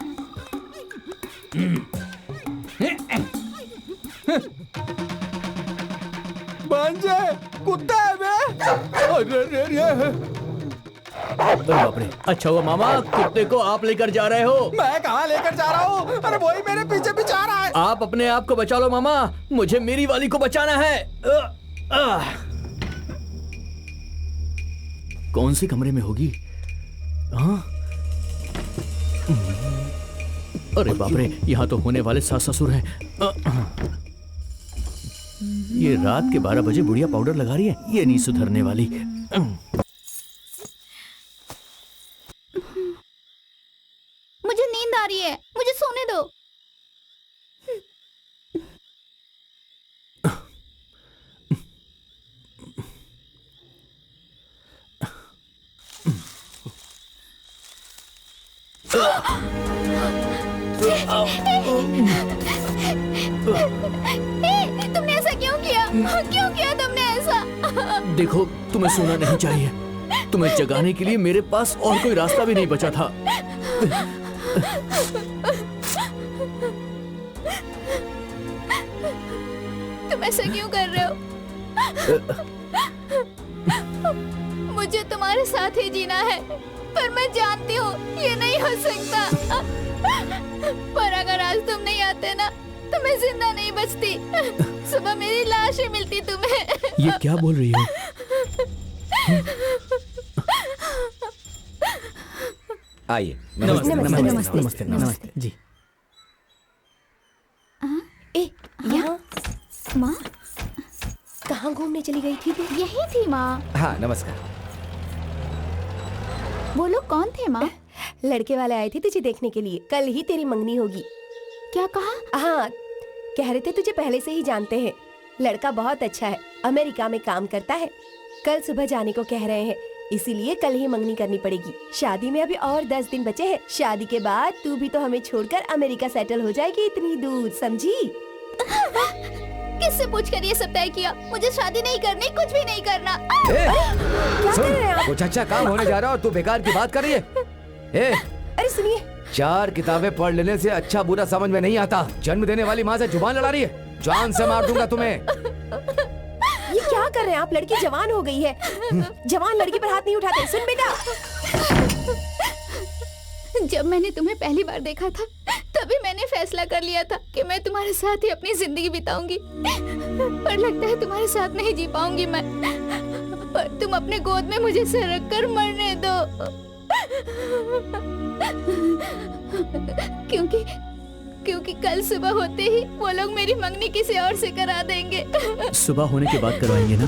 भांजे, कुत्ता है बे? अरे बाप रे, अच्छा हुआ मामा कुत्ते को आप लेकर जा रहे हो। मैं कहाँ लेकर जा रहा हूँ? अरे वही मेरे पीछे पीछे आ रहा है। आप अपने आप को बचा लो मामा, मुझे मेरी वाली को बचाना है। कौन से कमरे में होगी? हाँ? अरे बाप रे, यहाँ तो होने वाले सास ससुर हैं। ये रात के 12 बजे बुढ़िया पाउडर लगा रही है, ये नहीं सुधरने वाली। मुझे नींद आ रही है, मुझे सोने दो। तुमने ऐसा क्यों किया? क्यों किया तुमने ऐसा? देखो, तुम्हें सोना नहीं चाहिए। तुम्हें जगाने के लिए मेरे पास और कोई रास्ता भी नहीं बचा था। तुम ऐसा क्यों कर रहे हो? मुझे तुम्हारे साथ ही जीना है, पर मैं जानती हूँ ये नहीं हो सकता। पर अगर आज तुम नहीं आते ना, तो मैं जिंदा नहीं बचती। सुबह मेरी लाश ही मिलती तुम्हें। ये क्या बोल रही हो? आइए। नमस्ते नमस्ते नमस्ते नमस्ते नमस्ते जी। ए, यहाँ माँ कहाँ घूमने चली गई थी तू? यही थी माँ। हाँ नमस्कार। वो लोग कौन थे माँ? लड़के वाले आए थे तुझे देखने के लिए, कल ही तेरी मंगनी होगी। क्या कहा? हाँ, कह रहे थे तुझे पहले से ही जानते हैं। लड़का बहुत अच्छा है, अमेरिका में काम करता है। कल सुबह जाने को कह रहे हैं, इसीलिए कल ही मंगनी करनी पड़ेगी। शादी में अभी और 10 दिन बचे हैं। शादी के बाद तू भी तो हमें छोड़कर अमेरिका सेटल हो जाएगी इतनी दूर, समझी? किससे पूछकर ये सब तय किया? मुझे शादी नहीं करनी, कुछ भी नहीं करना। क्या कर रहे हैं आप? कुछ अच्छा काम होने जा रहा है और तू बेकार की बात कर रही है। अरे सुनिए, 4 किताबें पढ़ लेने से अच्छा बुरा समझ में नहीं आता। जन्म देने वाली माँ से जुबान लड़ा रही है, जान से मार दूंगा तुम्हें। ये क्या कर रहे हैं आप? लड़की जवान हो गई है, जवान लड़की पर हाथ नहीं उठाते। सुन बेटा, जब मैंने तुम्हें पहली बार देखा था, तभी मैंने फैसला कर लिया था कि मैं तुम्हारे साथ ही अपनी जिंदगी बिताऊंगी। पर लगता है तुम्हारे साथ नहीं जी पाऊंगी मैं। पर तुम अपने गोद में मुझे सरक कर मरने दो, क्योंकि कल सुबह होते ही वो लोग मेरी मंगनी किसी और से करा देंगे। सुबह होने के बाद करवाएंगे ना?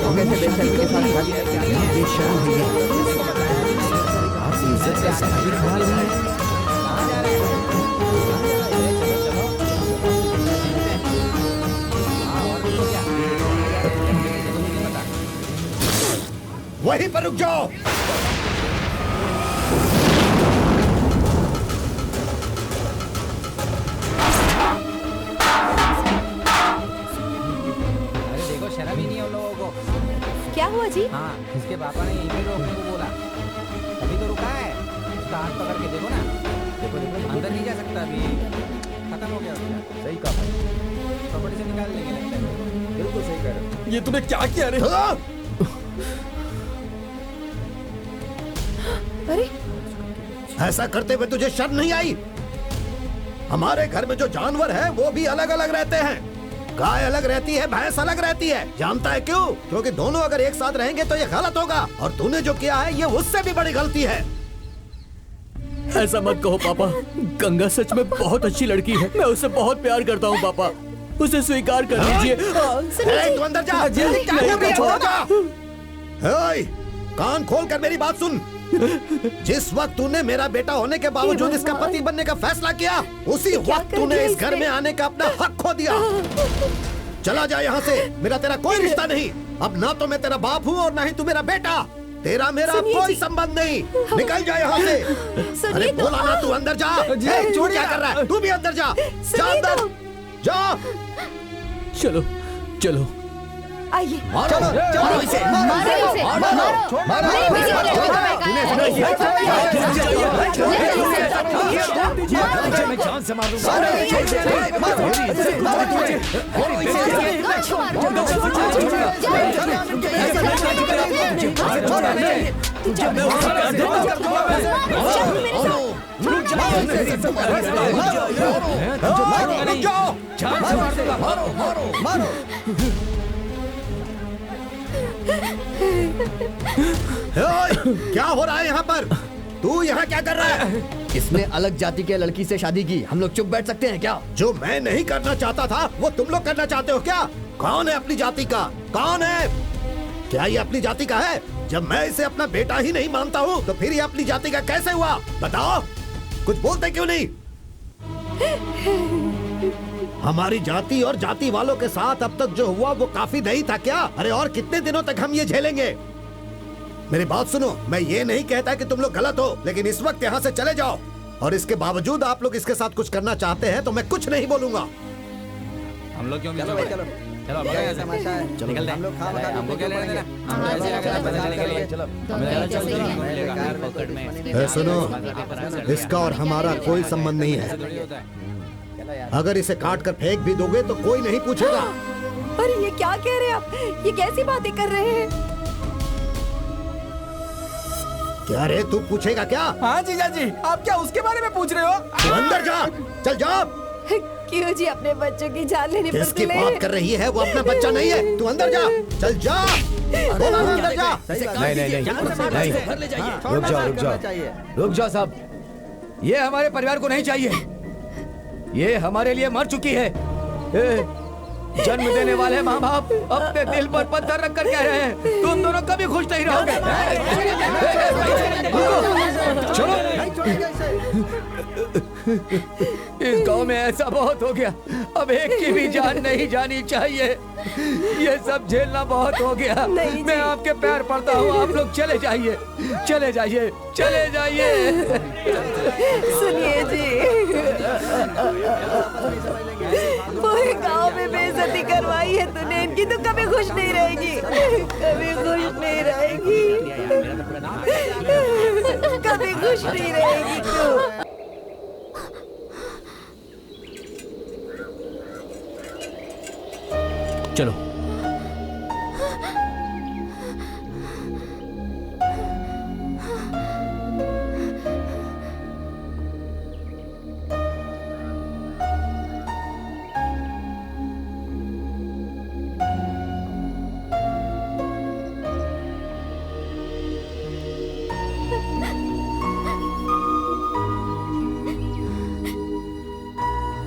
देखो कैसे बेशर्मी के साथ शादी करके आ गए। बेशर्म है ये। आपकी इज्जत का जरा भी ख्याल नहीं है। वहीं पर रुक जाओ। अरे देखो, शर्म ही नहीं है उन लोगों को। क्या हुआ जी? हाँ, इसके पापा ने यहीं पे रोकने को बोला, अभी तो रुका है। उसका हाथ पकड़ के देखो ना, देखो देखो, अंदर नहीं जा सकता अभी, खत्म हो गया उसका। सही कहा भाई, प्रॉपर्टी से निकाल लेंगे लगता है। बिल्कुल सही कह रहे हो। ये तूने क्या किया रे? अरे ऐसा करते हुए तुझे शर्म नहीं आई? हमारे घर में जो जानवर है वो भी अलग अलग रहते हैं। गाय अलग रहती है, भैंस अलग रहती है। जानता है क्यों? क्योंकि दोनों अगर एक साथ रहेंगे तो ये गलत होगा, और तूने जो किया है ये उससे भी बड़ी गलती है। ऐसा मत कहो पापा, गंगा सच में बहुत अच्छी लड़की है। मैं उससे बहुत प्यार करता हूँ पापा, उसे स्वीकार कर लीजिए। तू अंदर जा। छोड़ जा। हे, कान खोल कर मेरी बात सुन। जिस वक्त तूने मेरा बेटा होने के बावजूद इसका पति बनने का फैसला किया, उसी वक्त तूने इस घर में आने का अपना हक खो दिया। चला जा यहाँ से, मेरा तेरा कोई रिश्ता नहीं। अब ना तो मैं तेरा बाप हूँ और ना ही तू मेरा बेटा। तेरा मेरा कोई संबंध नहीं। निकल जा यहाँ से। अरे बोला ना, तू अंदर जा। तू क्या कर रहा है? तू भी अंदर जा। जा अंदर जा। चलो चलो आइए। चलो चलो इसे। मारो इसे, मारो। नहीं, किसी को नहीं पता है कहाँ है। मैं जान से मारूंगा। क्या हो रहा है यहाँ पर? तू यहाँ क्या कर रहा है? इसने अलग जाति के लड़की से शादी की, हम लोग चुप बैठ सकते हैं क्या? जो मैं नहीं करना चाहता था वो तुम लोग करना चाहते हो क्या? कौन है अपनी जाति का? कौन है? क्या ये अपनी जाति का है? जब मैं इसे अपना बेटा ही नहीं मानता हूँ तो फिर ये अपनी जाति का कैसे हुआ? बताओ, कुछ बोलते क्यों नहीं? हमारी जाति और जाति वालों के साथ अब तक जो हुआ वो काफी नहीं था क्या? अरे और कितने दिनों तक हम ये झेलेंगे? मेरी बात सुनो, मैं ये नहीं कहता कि तुम लोग गलत हो, लेकिन इस वक्त यहाँ से चले जाओ। और इसके बावजूद आप लोग इसके साथ कुछ करना चाहते हैं तो मैं कुछ नहीं बोलूंगा। हम लोग क्यों? चलो भाई चलो। चलो, क्या तमाशा है? निकल हम लोग खा हमको क्या लेना देना? हम तो ऐसे लगा बदलने के लिए। चलो पकड़ में। ए, सुनो, इसका और हमारा कोई संबंध नहीं है। थोड़ी होता है। अगर इसे काट कर फेंक भी दोगे तो कोई नहीं पूछेगा। अरे ये क्या कह रहे हैं आप? ये कैसी बातें कर रहे हैं? क्या रे, तू पूछेगा क्या? हाँ जीजा जी, आप क्या उसके बारे में पूछ रहे हो? तू अंदर जा, चल जा। क्यों जी अपने बच्चों की जान लेने पर किसकी तुले? बात कर रही है? वो अपना बच्चा नहीं है। तू अंदर जा, चल जा। बोला ना, अंदर जा। नहीं, रुक जाओ रुक जाओ साहब, ये हमारे परिवार को नहीं चाहिए। ये हमारे लिए मर चुकी है। जन्म देने वाले माँ बाप अपने दिल पर पत्थर रख कर कह रहे हैं तुम दोनों कभी खुश नहीं रहोगे। चलो, इस गांव में ऐसा बहुत हो गया, अब एक की भी जान नहीं जानी चाहिए। ये सब झेलना बहुत हो गया। मैं आपके पैर पड़ता हूँ, आप लोग चले जाइए, चले जाइए, चले जाइए। सुनिए जी, पूरे गांव में बेइज्जती करवाई है तूने इनकी, तो कभी खुश नहीं रहेगी, कभी खुश नहीं रहेगी, कभी खुश नहीं रहेगी तू। चलो।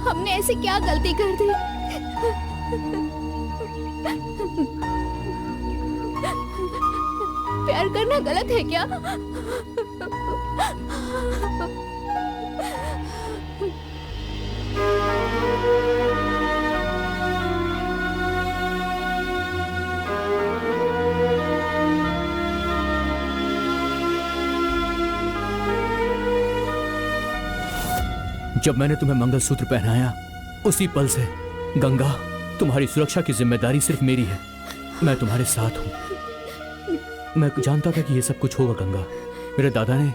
हमने ऐसी क्या गलती कर दी? प्यार करना गलत है क्या? जब मैंने तुम्हें मंगलसूत्र पहनाया उसी पल से गंगा, तुम्हारी सुरक्षा की जिम्मेदारी सिर्फ मेरी है। मैं तुम्हारे साथ हूं। मैं जानता था कि ये सब कुछ होगा गंगा। मेरे दादा ने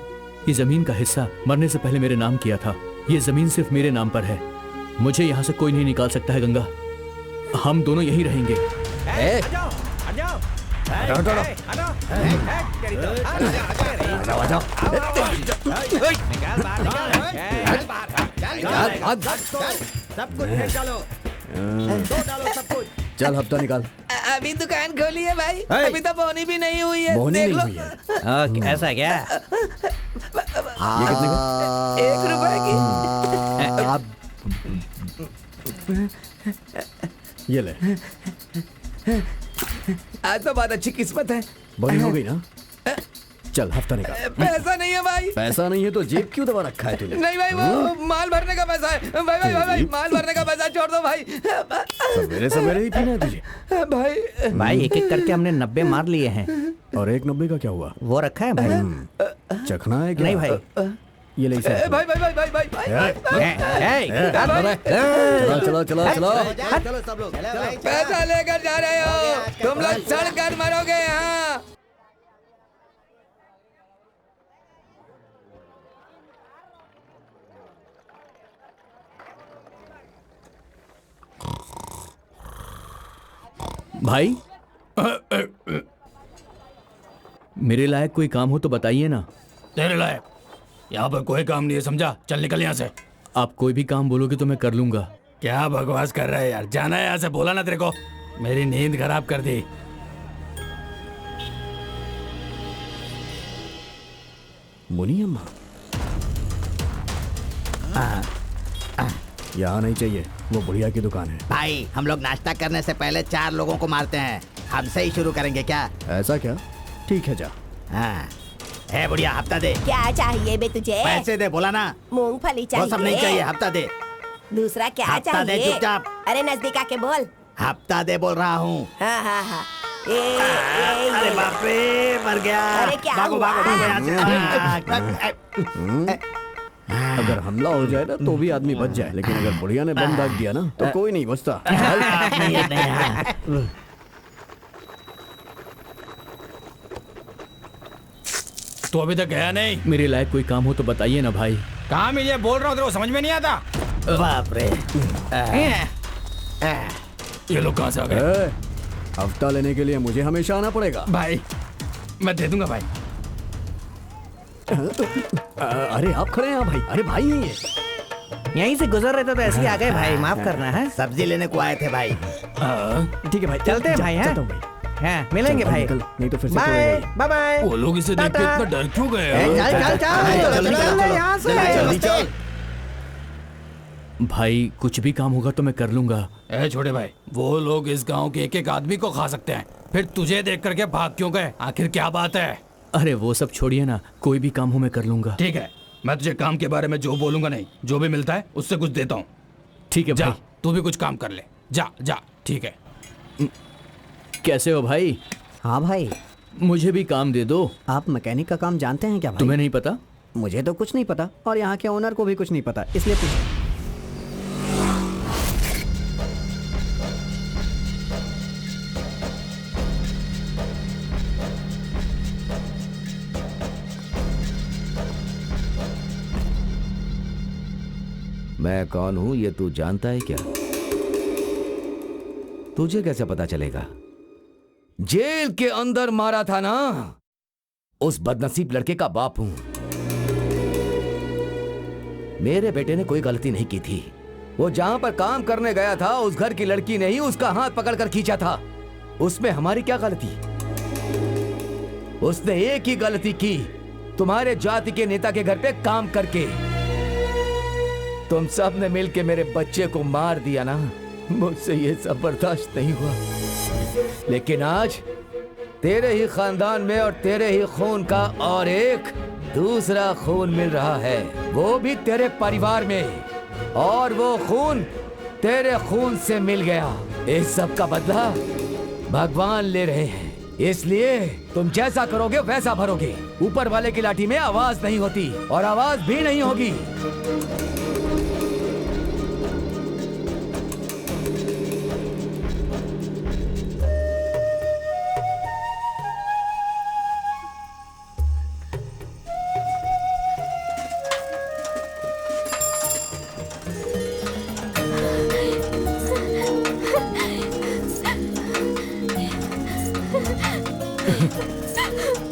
ये जमीन का हिस्सा मरने से पहले मेरे नाम किया था। ये जमीन सिर्फ मेरे नाम पर है। मुझे यहाँ से कोई नहीं निकाल सकता है गंगा। हम दोनों यहीं रहेंगे। सब कुछ फेंक डालो, दो डालो सब कुछ। चल हफ्ता निकाल। अभी दुकान खोली है भाई, है। अभी तो बोनी भी नहीं हुई है। बोनी देख नहीं लो। हुई है। ऐसा क्या? ये कितने का? 1 रुपए की। ये ले, आज तो बहुत अच्छी किस्मत है। बोनी हो गई ना? चल हफ्ता निकाल। पैसा नहीं है भाई। पैसा नहीं है तो जेब क्यों दबा रखा है तूने? नहीं भाई, वो माल भरने का पैसा है। भाई भाई भाई, भाई माल भरने का पैसा छोड़ दो भाई। सवेरे सवेरे ही पीना है तुझे? भाई भाई एक एक करके हमने 90 मार लिए हैं। और 1.90 का क्या हुआ? वो रखा है भाई? चखना है क्या? नहीं भाई। ये ले इसे। भाई भाई भाई भाई भाई चलो चलो चलो चलो। पैसा लेकर जा रहे हो तुम लोग, सड़ कर मरोगे यहाँ। भाई मेरे लायक कोई काम हो तो बताइए ना। तेरे लायक यहाँ पर कोई काम नहीं है, समझा? चल निकल यहाँ से। आप कोई भी काम बोलोगे तो मैं कर लूंगा। क्या बकवास कर रहा है यार? जाना है यहाँ से, बोला ना तेरे को। मेरी नींद खराब कर दी। मुनी अम्मा यहाँ नहीं चाहिए, वो बुढ़िया की दुकान है। भाई हम लोग नाश्ता करने से पहले 4 लोगों को मारते हैं। हमसे ही शुरू करेंगे क्या? ऐसा क्या? ठीक है जा। हाँ। है बुढ़िया, हफ्ता दे। क्या चाहिए बे तुझे? पैसे दे, बोला ना। मूंगफली वो चाहिए? सब नहीं चाहिए, हफ्ता दे। दूसरा क्या हफ्ता दे, चाहिए? चुपचाप। अरे नजदीक आके बोल। हफ्ता दे बोल रहा हूँ। हाँ हाँ हाँ। अरे बाप रे, मर गया। अरे क्या भागो हुआ? भागो भागो यहाँ से। अगर हमला हो जाए ना तो भी आदमी बच जाए, लेकिन अगर बुढ़िया ने बम दाग दिया ना तो कोई नहीं बचता। तो अभी तक गया नहीं? मेरे लायक कोई काम हो तो बताइए ना भाई। काम ही ये बोल रहा हूँ, तेरे को समझ में नहीं आता? बाप रे। ये लोग कहाँ से आ गए? ए, हफ्ता लेने के लिए मुझे हमेशा आना पड़ेगा। भाई मैं दे दूंगा भाई। अरे आप खड़े हैं भाई? अरे भाई नहीं है। यहीं से गुजर रहे थे तो ऐसे ही आ गए भाई, माफ करना है। सब्जी लेने को आए थे भाई। ठीक है भाई, चलते हैं भाई। चलता हूँ भाई। हाँ, मिलेंगे चल, भाई। निकल, नहीं तो फिर से बाय तोड़ेगा बाय बाय। वो लोग इसे देख के इतना डर क्यों गए? चल चल चल चल यहाँ से। जल्दी चल। भाई कुछ भी काम होगा तो मैं कर लूंगा। ए छोटे भाई, वो लोग इस गांव के एक एक आदमी को खा सकते हैं, फिर तुझे देख करके भाग क्यों गए? आखिर क्या बात है? अरे वो सब छोड़िए ना, कोई भी काम हो मैं कर लूंगा। ठीक है, मैं तुझे काम के बारे में जो बोलूंगा नहीं, जो भी मिलता है उससे कुछ देता हूँ। ठीक है जा, भाई। तू भी कुछ काम कर ले। जा जा, ठीक है। कैसे हो भाई? हाँ भाई, मुझे भी काम दे दो। आप मैकेनिक का काम जानते हैं क्या भाई? तुम्हें नहीं पता? मुझे तो कुछ नहीं पता और यहाँ के ओनर को भी कुछ नहीं पता, इसलिए मैं कौन हूं ये तू जानता है क्या? तुझे कैसे पता चलेगा? जेल के अंदर मारा था ना, उस बदनसीब लड़के का बाप हूं। मेरे बेटे ने कोई गलती नहीं की थी। वो जहां पर काम करने गया था उस घर की लड़की ने ही उसका हाथ पकड़कर खींचा था। उसमें हमारी क्या गलती? उसने एक ही गलती की, तुम्हारे जाति के नेता के घर पे काम करके। तुम सब ने मिलके मेरे बच्चे को मार दिया ना, मुझसे ये सब बर्दाश्त नहीं हुआ। लेकिन आज तेरे ही खानदान में और तेरे ही खून का और एक दूसरा खून मिल रहा है, वो भी तेरे परिवार में, और वो खून तेरे खून से मिल गया। इस सब का बदला भगवान ले रहे हैं, इसलिए तुम जैसा करोगे वैसा भरोगे। ऊपर वाले की लाठी में आवाज नहीं होती और आवाज भी नहीं होगी।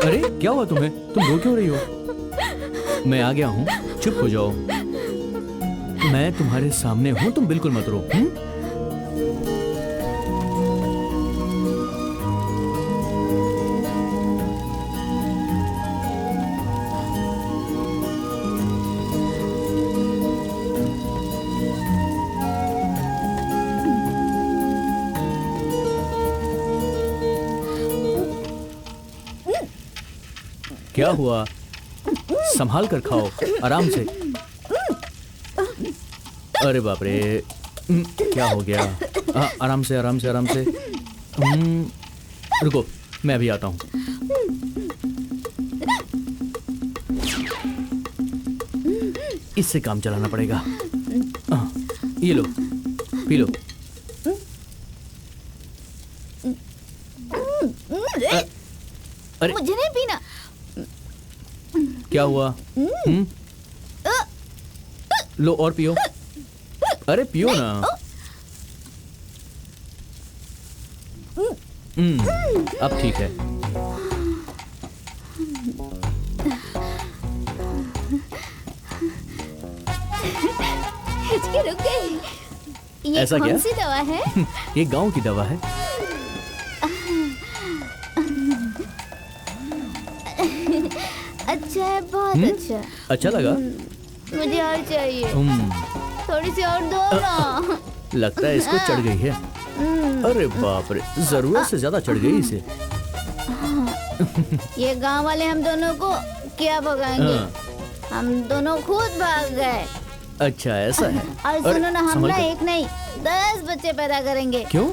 अरे क्या हुआ तुम्हें? तुम रो क्यों रही हो? मैं आ गया हूँ, चुप हो जाओ। मैं तुम्हारे सामने हूँ, तुम बिल्कुल मत रो। क्या हुआ? संभाल कर खाओ, आराम से। अरे बाप रे, क्या हो गया? आराम से आराम से आराम से। रुको, मैं अभी आता हूँ। इससे काम चलाना पड़ेगा। ये लो, पी लो। अरे मुझे नहीं पीना। क्या हुआ? लो और पियो। अरे पियो ना। अब ठीक है। हिचकी रुक गई। ये ऐसा कौन क्या? सी दवा है? ये गांव की दवा है। अच्छा है, बहुत अच्छा। अच्छा लगा? मुझे और चाहिए। थोड़ी सी और दो ना। लगता है इसको चढ़ गई है। अरे बाप रे, जरूरत से ज्यादा चढ़ गई इसे। ये गांव वाले हम दोनों को क्या भगाएंगे? हम दोनों खुद भाग गए। अच्छा ऐसा है। और सुनो ना, हम ना एक नहीं 10 बच्चे पैदा करेंगे। क्यों?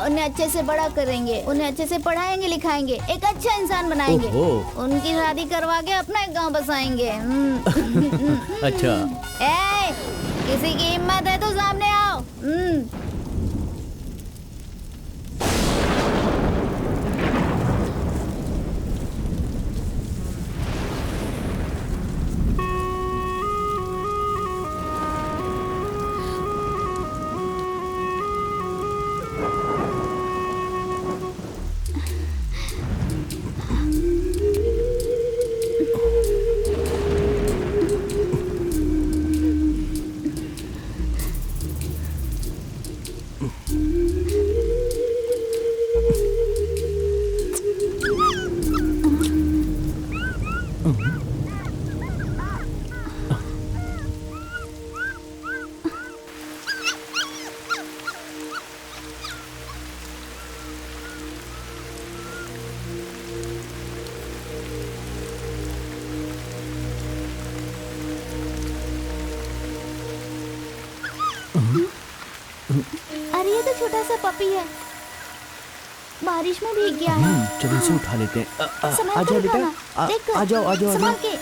उन्हें अच्छे से बड़ा करेंगे, उन्हें अच्छे से पढ़ाएंगे लिखाएंगे, एक अच्छा इंसान बनाएंगे। उनकी शादी करवा के अपना एक गांव बसाएंगे। अच्छा। ए, किसी की हिम्मत है तो सामने आओ। अरे ये तो छोटा सा पपी है, बारिश में भीग गया है। चलो इसे उठा लेते हैं। आ जाओ बेटा, आ जाओ आ जाओ। संभाल के।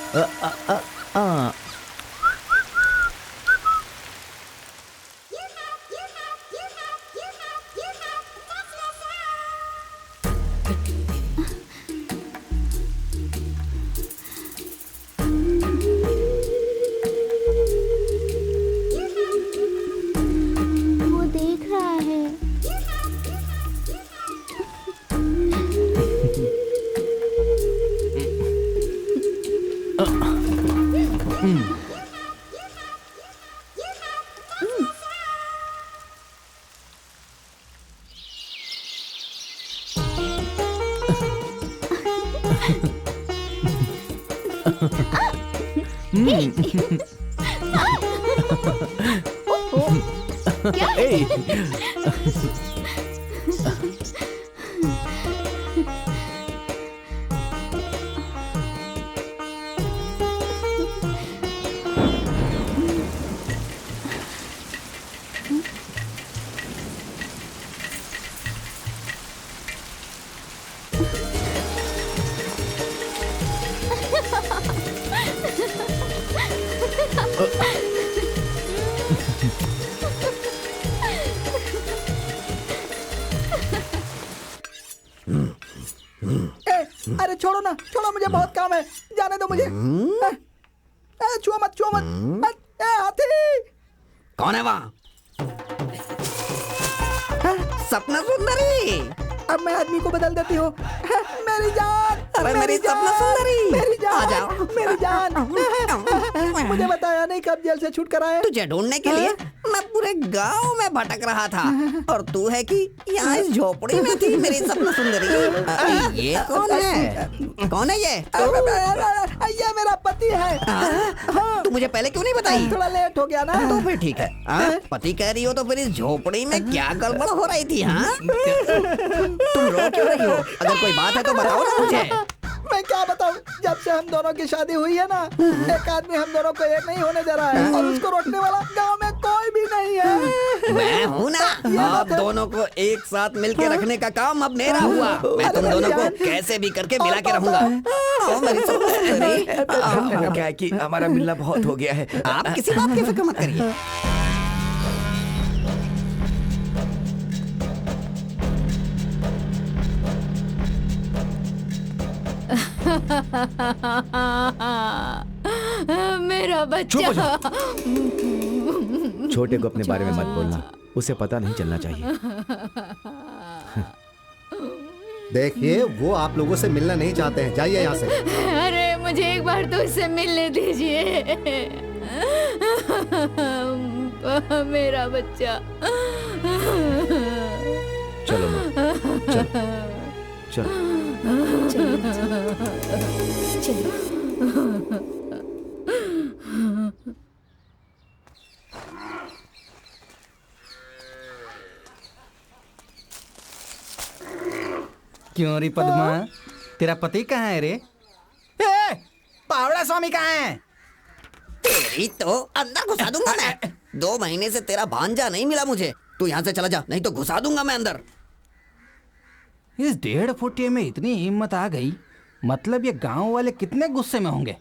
वो देख रहा है। अरे छोड़ो ना, छोड़ो, मुझे बहुत काम है, जाने दो मुझे। छुओ मत, छुओ मत। हाथी कौन है वहाँ? सपना सुंदरी। अब मैं आदमी को बदल देती हूँ। मेरी जान, अरे मेरी सपना सुंदरी, मेरी जान, आ जाओ। मेरी जान। मुझे बताया नहीं कब जेल से छूट कर आए। तुझे ढूंढने के लिए मैं पूरे गांव में भटक रहा था और तू है कि यहाँ इस झोपड़ी में थी मेरी सपना सुंदरी। ये कौन है? कौन है ये? ये मेरा पति है। तू मुझे पहले क्यों नहीं बताई? थोड़ा लेट हो गया ना। तो फिर ठीक है। पति कह रही हो तो फिर इस झोपड़ी में क्या गड़बड़ हो रही थी? हाँ, तुम रो क्यों रही हो? अगर कोई बात है तो बताओ ना मुझे। मैं क्या बताऊं, जब से हम दोनों की शादी हुई है ना, एक आदमी हम दोनों को एक नहीं होने दे रहा है और उसको रोकने वाला गांव में कोई भी नहीं है। मैं हूँ ना, आप दोनों को एक साथ मिलके रखने का काम अब मेरा हुआ। मैं तुम दोनों को कैसे भी करके मिला के रहूंगा। क्या है कि हमारा मिलना बहुत हो गया है। आप किसी बात की फिक्र मत करिए। मेरा चुप हो बच्चा। छोटे को अपने बारे में मत बोलना, उसे पता नहीं चलना चाहिए। देखिए, वो आप लोगों से मिलना नहीं चाहते हैं, जाइए यहाँ से। अरे मुझे एक बार तो उससे मिलने दीजिए। मेरा बच्चा। चलो माँ, चलो क्यों रे पद्मा, तेरा पति कहाँ है रे? पावड़ा स्वामी कहाँ है? तेरी तो अंदर घुसा दूंगा मैं। 2 महीने से तेरा भांजा नहीं मिला मुझे। तू यहाँ से चला जा, नहीं तो घुसा दूंगा मैं अंदर। इस 1.5 फुटिये में इतनी हिम्मत आ गई, मतलब ये गांव वाले कितने गुस्से में होंगे।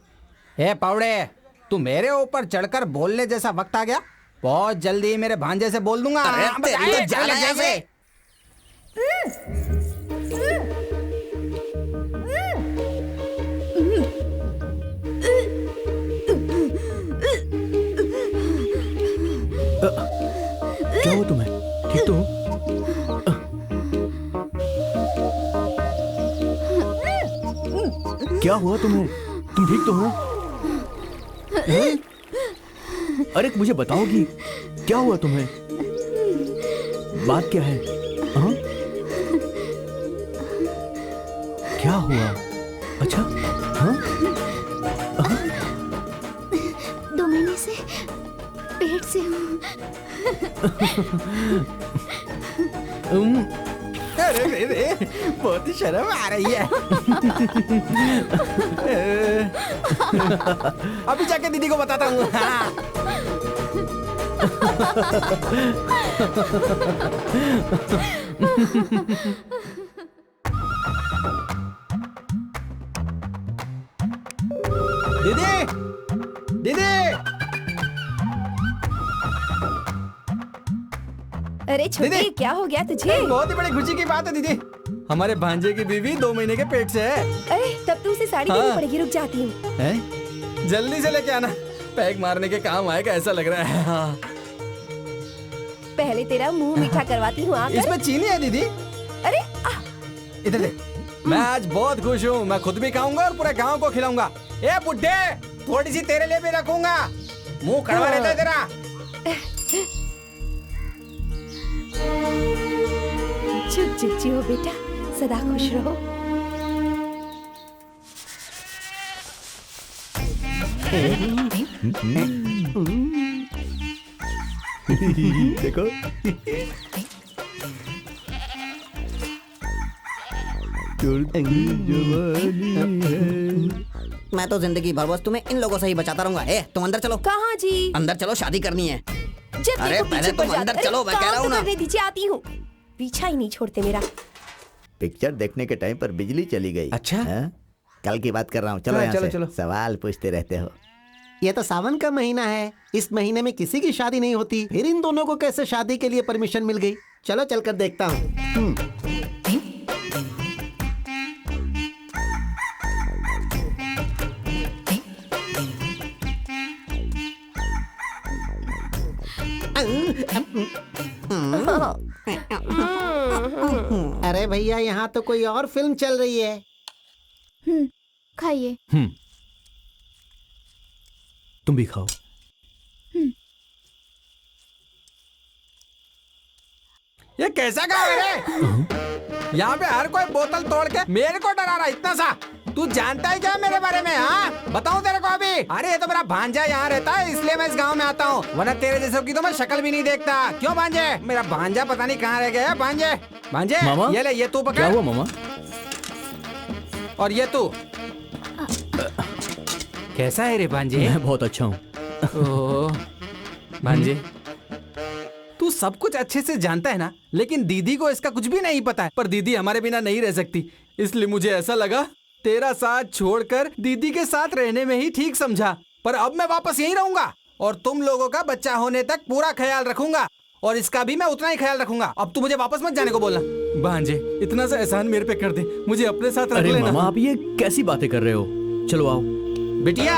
ए पावड़े, तू मेरे ऊपर चढ़कर बोलने जैसा वक्त आ गया। बहुत जल्दी मेरे भांजे से बोल दूंगा। अरे तेरी तो जान है यहाँ से। क्या हुआ तुम्हें? ठीक तो हो? क्या हुआ तुम्हें? तुम ठीक तो हो? अरे मुझे बताओगी क्या हुआ तुम्हें? बात क्या है? हाँ? क्या हुआ? अच्छा, हाँ? 2 महीने से पेट से हूँ। अरे रे, बहुत ही शर्म आ रही है। अभी जाके दीदी को बताता हूँ। दीदी, दीदी। अरे छोटे, दीदी! क्या हो गया तुझे? बहुत ही बड़ी खुशी की बात है दीदी, हमारे भांजे की बीवी 2 महीने के पेट से है। अरे तब तो उसे साड़ी देनी पड़ेगी। रुक जाती हूँ। हैं? जल्दी से लेके आना, पैक मारने के काम आएगा ऐसा लग रहा है। हाँ। पहले तेरा मुंह मीठा करवाती हूँ। आकर। इसमें चीनी है दीदी। अरे इधर दे। मैं आज बहुत खुश हूँ, मैं खुद भी खाऊंगा और पूरे गांव को खिलाऊंगा। ए बुड्ढे, थोड़ी सी तेरे लिए भी रखूंगा। मुंह कड़वा रहता है तेरा। चुप चुप जियो बेटा, सदा खुश रहो। देखो। मैं तो जिंदगी भर बस तुम्हें इन लोगों से ही बचाता रहूंगा। तुम अंदर चलो। कहाँ जी? अंदर चलो, शादी करनी है। जब अरे देखो पहले पीछे तुम पड़ अंदर जाते। चलो, मैं कह रहा हूँ ना। करने दीजिए, आती हूँ। पीछा ही नहीं छोड़ते मेरा। पिक्चर देखने के टाइम पर बिजली चली गई। अच्छा? हाँ? कल की बात कर रहा हूँ। चलो हाँ, यहाँ चलो, से। चलो। सवाल पूछते रहते हो। ये तो सावन का महीना है, इस महीने में किसी की शादी नहीं होती, फिर इन दोनों को कैसे शादी के लिए परमिशन मिल गई? चलो चलकर देखता हूँ। अरे भैया यहाँ तो कोई और फिल्म चल रही है। खाइए। तुम भी खाओ। ये कैसा गाँव है रे? यहाँ पे हर कोई बोतल तोड़ के मेरे को डरा रहा है इतना सा। तू जानता है क्या मेरे बारे में? हाँ बताऊं तेरे को अभी? अरे ये तो मेरा भांजा यहाँ रहता है इसलिए मैं इस गांव में आता हूँ, वरना तेरे जैसे की तो मैं शक्ल भी नहीं देखता। क्यों भांजे? मेरा भांजा पता नहीं कहाँ रह गया है। भांजे भांजे मामा? ये ले, ये तू पकड़। क्या हुआ मामा? और ये तू कैसा है रे भांजे? मैं बहुत अच्छा हूँ। ओह, भांजे तू सब कुछ अच्छे से जानता है ना, लेकिन दीदी को इसका कुछ भी नहीं पता है। पर दीदी हमारे बिना नहीं रह सकती, इसलिए मुझे ऐसा लगा तेरा साथ छोड़कर दीदी के साथ रहने में ही ठीक समझा। पर अब मैं वापस यहीं रहूंगा और तुम लोगों का बच्चा होने तक पूरा ख्याल रखूंगा, और इसका भी मैं उतना ही ख्याल रखूंगा। अब तू मुझे वापस मत जाने को बोलना। भांजे इतना सा एहसान मेरे पे कर दे, मुझे अपने साथ रख अरे लेना। मामा आप ये कैसी बातें कर रहे हो? चलो आओ। बिटिया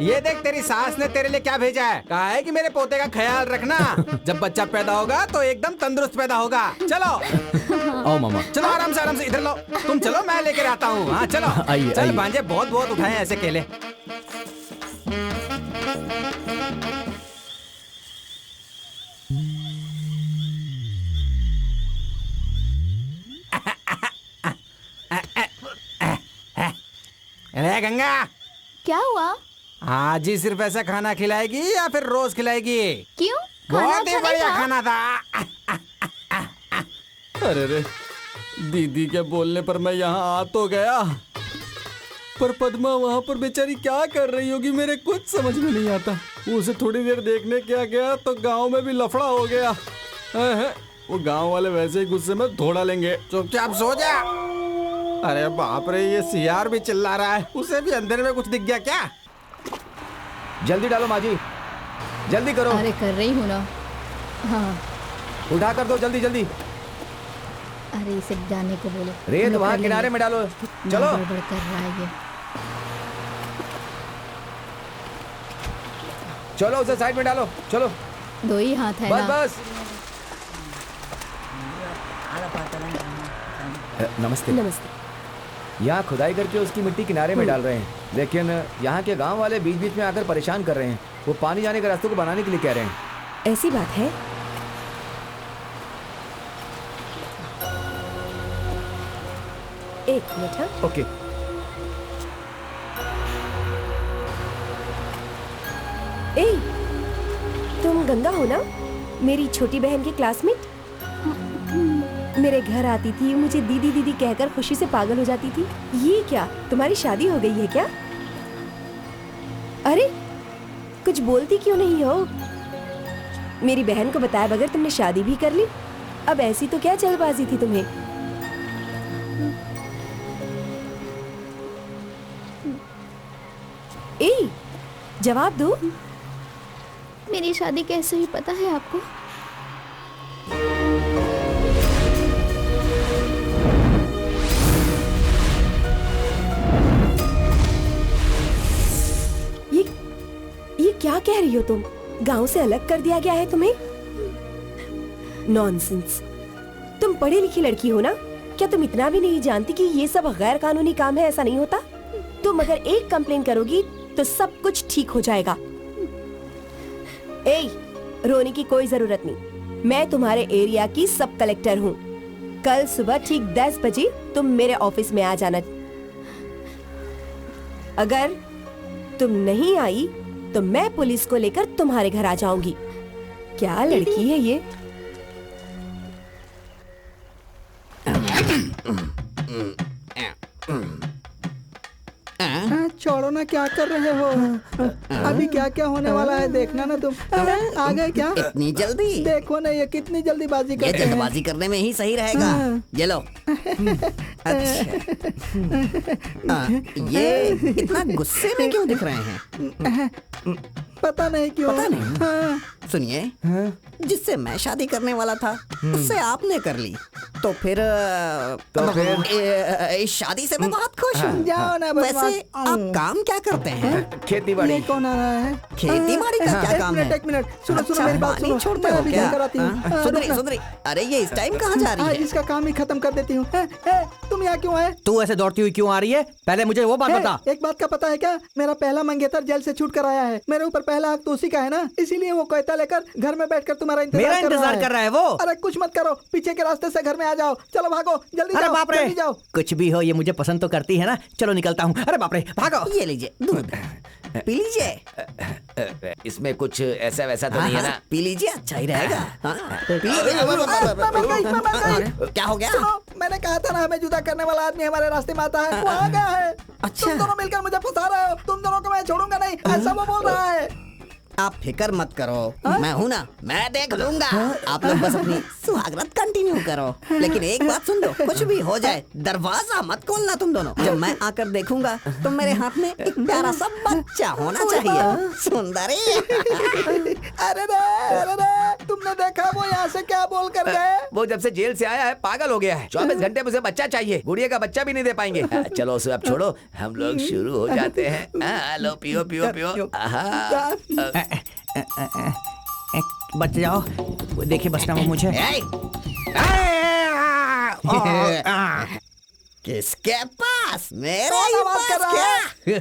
ये देख तेरी सास ने तेरे लिए क्या भेजा है। कहा है कि मेरे पोते का ख्याल रखना, जब बच्चा पैदा होगा तो एकदम तंदुरुस्त पैदा होगा। चलो आओ मामा। चलो आराम से इधर लो। तुम चलो मैं लेकर आता हूँ। हाँ चलो आइए, चल आइए। भांजे बहुत बहुत उठाए ऐसे केले। अरे गंगा क्या हुआ? आज ही सिर्फ ऐसा खाना खिलाएगी या फिर रोज खिलाएगी? क्यों? खाना बहुत ही अच्छा नहीं बढ़िया था? खाना था। अरे रे, दीदी के बोलने पर मैं यहाँ आ तो गया, पर पद्मा वहाँ पर बेचारी क्या कर रही होगी मेरे कुछ समझ में नहीं आता। उसे थोड़ी देर देखने क्या गया तो गांव में भी लफड़ा हो गया। वो गांव वाले वैसे ही गुस्से में धोड़ा लेंगे। चुपचाप सो जा। अरे बाप रे, ये सियार भी चिल्ला रहा है, उसे भी अंदर में कुछ दिख गया क्या? जल्दी डालो माँ जी, जल्दी करो। अरे कर रही हूँ ना। हाँ उठा कर दो जल्दी जल्दी। अरे इसे जाने को बोलो। रेत मैं वहाँ कर किनारे लूंगी। में डालो। कितना चलो गड़बड़ कर रहा है ये। चलो उसे साइड में डालो। चलो दो ही हाथ है बस ना। बस। नमस्ते। नमस्ते। यहाँ खुदाई करके उसकी मिट्टी किनारे में डाल रहे हैं, लेकिन यहाँ के गांव वाले बीच बीच में आकर परेशान कर रहे हैं। वो पानी जाने के रास्ते को बनाने के लिए कह रहे हैं। ऐसी बात है? एक मिनट। हाँ ओके। ए, तुम गंगा हो ना, मेरी छोटी बहन की क्लासमेट? मेरे घर आती थी, मुझे दीदी दीदी कहकर खुशी से पागल हो जाती थी। ये क्या, तुम्हारी शादी हो गई है क्या? अरे कुछ बोलती क्यों नहीं हो? मेरी बहन को बताया बगैर तुमने शादी भी कर ली। अब ऐसी तो क्या जल्दबाजी थी तुम्हें? ए, जवाब दो। मेरी शादी कैसे हुई पता है आपको? ये क्या कह रही हो तुम? गांव से अलग कर दिया गया है तुम्हें? नॉनसेंस। तुम पढ़ी लिखी लड़की हो ना, क्या तुम इतना भी नहीं जानती कि ये सब गैर कानूनी काम है? ऐसा नहीं होता। तुम अगर एक कंप्लेन करोगी तो सब कुछ ठीक हो जाएगा। ए, रोने की कोई जरूरत नहीं। मैं तुम्हारे एरिया की सब कलेक्टर हूँ। कल सुबह ठीक 10 बजे तुम मेरे ऑफिस में आ जाना। अगर तुम नहीं आई तो मैं पुलिस को लेकर तुम्हारे घर आ जाऊंगी। क्या लड़की है ये? छोड़ो ना, क्या कर रहे हो? अभी क्या क्या होने वाला है देखना ना तुम। आ गए क्या? इतनी जल्दी? देखो ना ये कितनी जल्दीबाजी ये करते हैं। जल्दबाजी करने में ही सही रहेगा। हाँ। ये लो। अच्छा। ये इतना गुस्से में क्यों दिख रहे हैं? पता नहीं क्यों। पता नहीं। हाँ। सुनिए, जिससे मैं शादी करने वाला था उससे आपने कर ली, तो फिर इस शादी से मैं बहुत खुश हूँ। जाओ ना बदमाश। वैसे आप काम क्या करते हैं? खेती बाड़ी। ये कौन आ रहा है? खेती बाड़ी का क्या काम है? एक मिनट सुनो सुनो अच्छा, मेरी बात पानी सुनो। छोड़ते मैं हो अभी क्या? घर कराती हूँ। सुधरी सुधरी। अरे ये इस टाइम कहाँ जा रही आज है? इसका काम ही खत्म कर देती हूँ। तुम यहाँ क्यों आए? तू ऐसे दौड़ती हुई क्यों आ रही है? पहले मुझे वो बात बता। एक बात का पता है क्या? मेरा पहला मंगेतर जेल से छूट कर आया है। मेरे ऊपर पहला हक तो उसी का है ना, इसीलिए वो कहता लेकर घर में बैठकर तुम्हारा मेरा इंतजार कर रहा है वो। अरे कुछ मत करो, पीछे के रास्ते से घर में आ जाओ। चलो भागो, जल्दी अरे जाओ, बाप रे, जल्दी जाओ। कुछ भी हो ये मुझे पसंद तो करती है ना। चलो निकलता हूँ। अरे बाप रे, भागो। ये लीजिए दूध, पी लीजिए। इसमें कुछ ऐसा वैसा तो नहीं है ना? पी लीजिए, अच्छा ही रहेगा। हाँ, पी लीजिए। मैं मर गई। क्या हो गया? सुनो, मैंने कहा था ना हमें जुदा करने वाला आदमी हमारे रास्ते में आता है, वो आ गया है। अच्छा। तुम दोनों मिलकर मुझे फंसा रहे हो। तुम दोनों को मैं छोड़ूंगा नहीं, ऐसा वो बोल रहा है। आप फिक्र मत करो, मैं हूं ना, मैं देख लूंगा। आप लोग बस अपनी सुहागरात कंटिन्यू करो। लेकिन एक बात सुन लो, कुछ भी हो जाए दरवाजा मत खोलना तुम दोनों। जब मैं आकर देखूंगा तो मेरे हाथ में एक प्यारा सा बच्चा होना चाहिए। सुंदरी। अरे रे, तुमने देखा वो यहाँ से क्या बोल कर गए? वो जब से जेल से आया है पागल हो गया है। 24 घंटे में उसे बच्चा चाहिए, गुड़िया का बच्चा भी नहीं दे पाएंगे। चलो उसे अब छोड़ो, हम लोग शुरू हो जाते हैं। लो पियो पियो पियो। बच जाओ, देखिए बचना वो मुझे। किसके पास? मेरे कौन ही आवाज कर पास रहा है? क्या?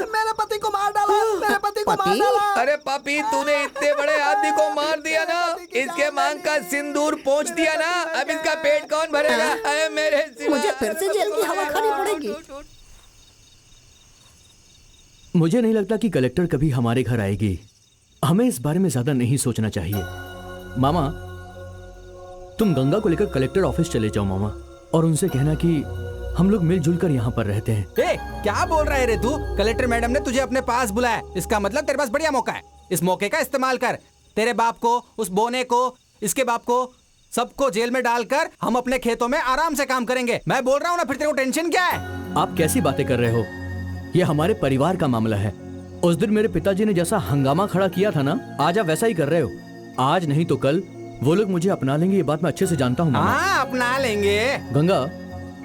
मेरे पति को मार डाला, मेरे पति को मार डाला। अरे पापी, तूने इतने बड़े आदमी को मार दिया ना, इसके मांग का सिंदूर पोंछ दिया ना, अब इसका पेट कौन भरेगा? अरे मेरे सिवा। मुझे फिर से जेल की हवा खानी पड़ेगी। मुझे नहीं लगता कि कलेक्टर कभी हमारे घर आएगी। हमें इस बारे में ज्यादा नहीं सोचना चाहिए। मामा, तुम गंगा को लेकर कलेक्टर ऑफिस चले जाओ मामा, और उनसे कहना कि हम लोग मिलजुल कर यहाँ पर रहते हैं। ए, क्या बोल रहा है रे तू? कलेक्टर मैडम ने तुझे अपने पास बुलाया, इसका मतलब तेरे पास बढ़िया मौका है। इस मौके का इस्तेमाल कर। तेरे बाप को, उस बोने को, इसके बाप को, सबको जेल में डालकर हम अपने खेतों में आराम से काम करेंगे। मैं बोल रहा हूँ ना, फिर तेरे को टेंशन क्या है? आप कैसी बातें कर रहे हो? ये हमारे परिवार का मामला है। उस दिन मेरे पिताजी ने जैसा हंगामा खड़ा किया था ना, आज आप वैसा ही कर रहे हो। आज नहीं तो कल वो लोग मुझे अपना लेंगे, ये बात मैं अच्छे से जानता हूँ मामा। हाँ, अपना लेंगे। गंगा,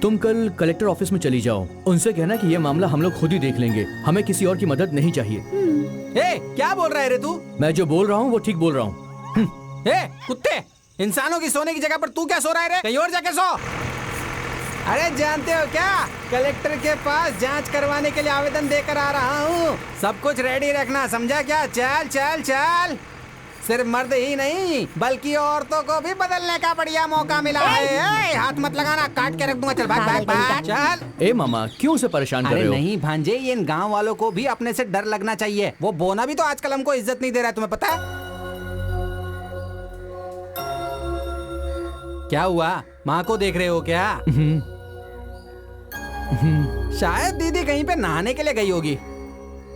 तुम कल कलेक्टर ऑफिस में चली जाओ, उनसे कहना कि ये मामला हम लोग खुद ही देख लेंगे, हमें किसी और की मदद नहीं चाहिए। ए, क्या बोल रहा है रे तू? मैं जो बोल रहा हूँ वो ठीक बोल रहा हूँ। ए, कुत्ते, इंसानों की सोने की जगह पर तू क्या सो रहा है रे? कहीं और जाके सो। अरे जानते हो क्या, कलेक्टर के पास जांच करवाने के लिए आवेदन देकर आ रहा हूँ। सब कुछ रेडी रखना, समझा क्या? चल चल चल। सिर्फ मर्द ही नहीं बल्कि औरतों को भी बदलने का बढ़िया मौका मिला है। ए, हाथ मत लगाना, काट के रख दूंगा। चल भाग भाग भाग, चल। ए मामा, क्यों उसे परेशान कर रहे अरे हो? नहीं भांजे, ये इन गांव वालों को भी अपने से डर लगना चाहिए। वो बोना भी तो आजकल हमको इज्जत नहीं दे रहा है, तुम्हें पता है? क्या हुआ? माँ को देख रहे हो क्या? शायद दीदी कहीं पे नहाने के लिए गई होगी।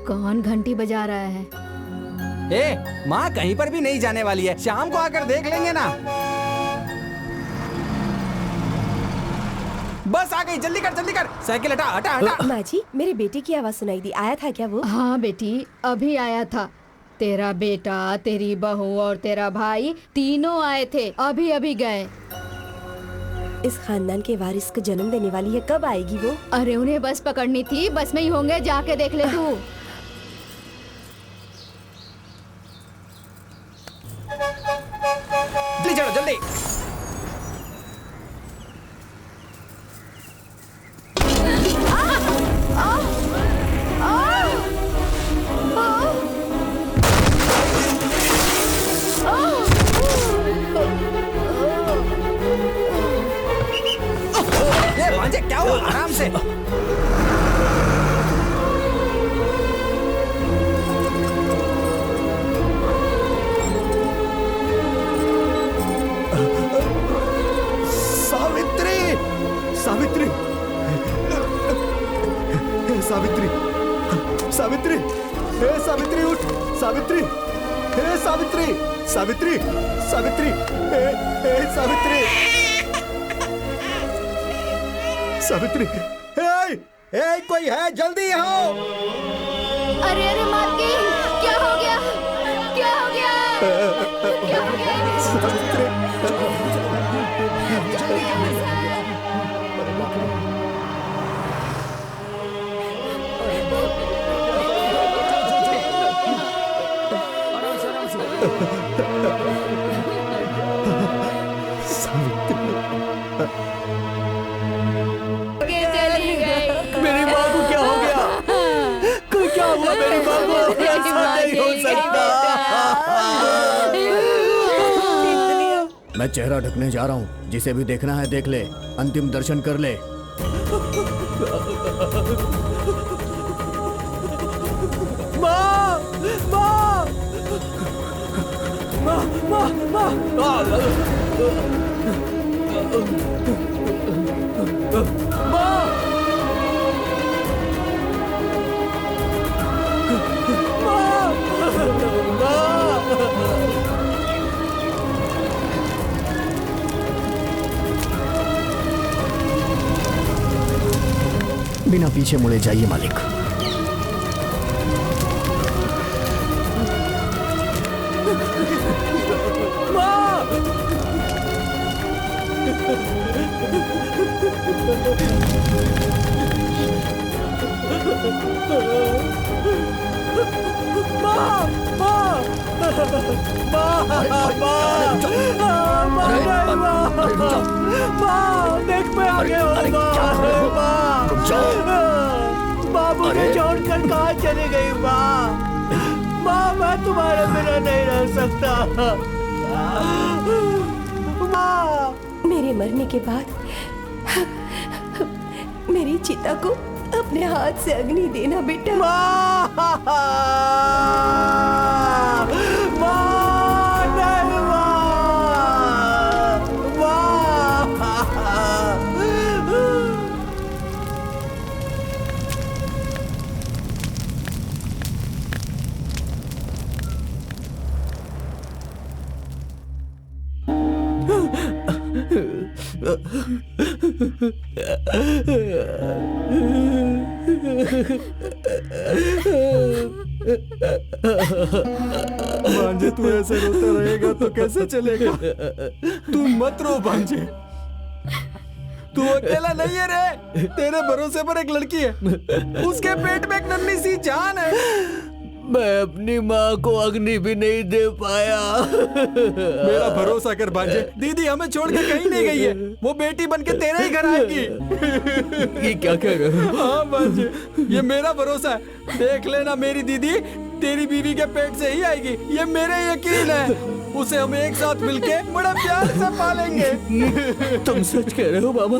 कौन घंटी बजा रहा है? ए, माँ कहीं पर भी नहीं जाने वाली है, शाम को आकर देख लेंगे ना। बस आ गई, जल्दी कर जल्दी कर। साइकिल हटा हटा हटा। माँ जी, मेरे बेटे की आवाज सुनाई दी, आया था क्या वो? हाँ बेटी, अभी आया था। तेरा बेटा, तेरी बहू और तेरा भाई तीनों आए थे, अभी अभी गए। इस खानदान के वारिस को जन्म देने वाली है, कब आएगी वो? अरे उन्हें बस पकड़नी थी, बस में ही होंगे, जाके देख ले तू। जल्दी चलो जल्दी। ये भांजे क्या हुआ? आराम से। सावित्री, सावित्री, सावित्री, सावित्री, हे सावित्री उठ, सावित्री, हे सावित्री, सावित्री, सावित्री, हे सावित्री, सावित्री, हे कोई है, जल्दी आओ। अरे अरे मालकिन, क्या हो गया? क्या हो गया? क्या हो गया? चली गई। मेरी माँ को क्या हो गया? क्या हुआ मेरी माँ को? ऐसा नहीं हो सकता। मैं चेहरा ढकने जा रहा हूँ। जिसे भी देखना है देख ले, अंतिम दर्शन कर ले। माँ, माँ, माँ, माँ, माँ, बिना पीछे मुड़े जाइए मालिक। देख मैं आ गया हूँ। माँ मुझे छोड़कर कहाँ चली गई? माँ मैं तुम्हारे बिना नहीं रह सकता। माँ मेरे मरने के बाद मेरी चिता को अपने हाथ से अग्नि देना बेटा। भांजे तू ऐसे रोता रहेगा तो कैसे चलेगा? तू मत रो भांजे, तू अकेला नहीं है रे। तेरे भरोसे पर एक लड़की है, उसके पेट में एक नन्ही सी जान है। मैं अपनी माँ को अग्नि भी नहीं दे पाया। मेरा भरोसा कर भांजे, दीदी हमें छोड़ के कहीं नहीं गई है। वो बेटी बन के तेरे ही घर आएगी। ये क्या कह रहे हो? हाँ भांजे, ये मेरा भरोसा है। देख लेना, मेरी दीदी तेरी बीवी के पेट से ही आएगी, ये मेरे यकीन है। उसे हम एक साथ मिलके बड़ा प्यार से पालेंगे। तुम सच कह रहे हो मामा?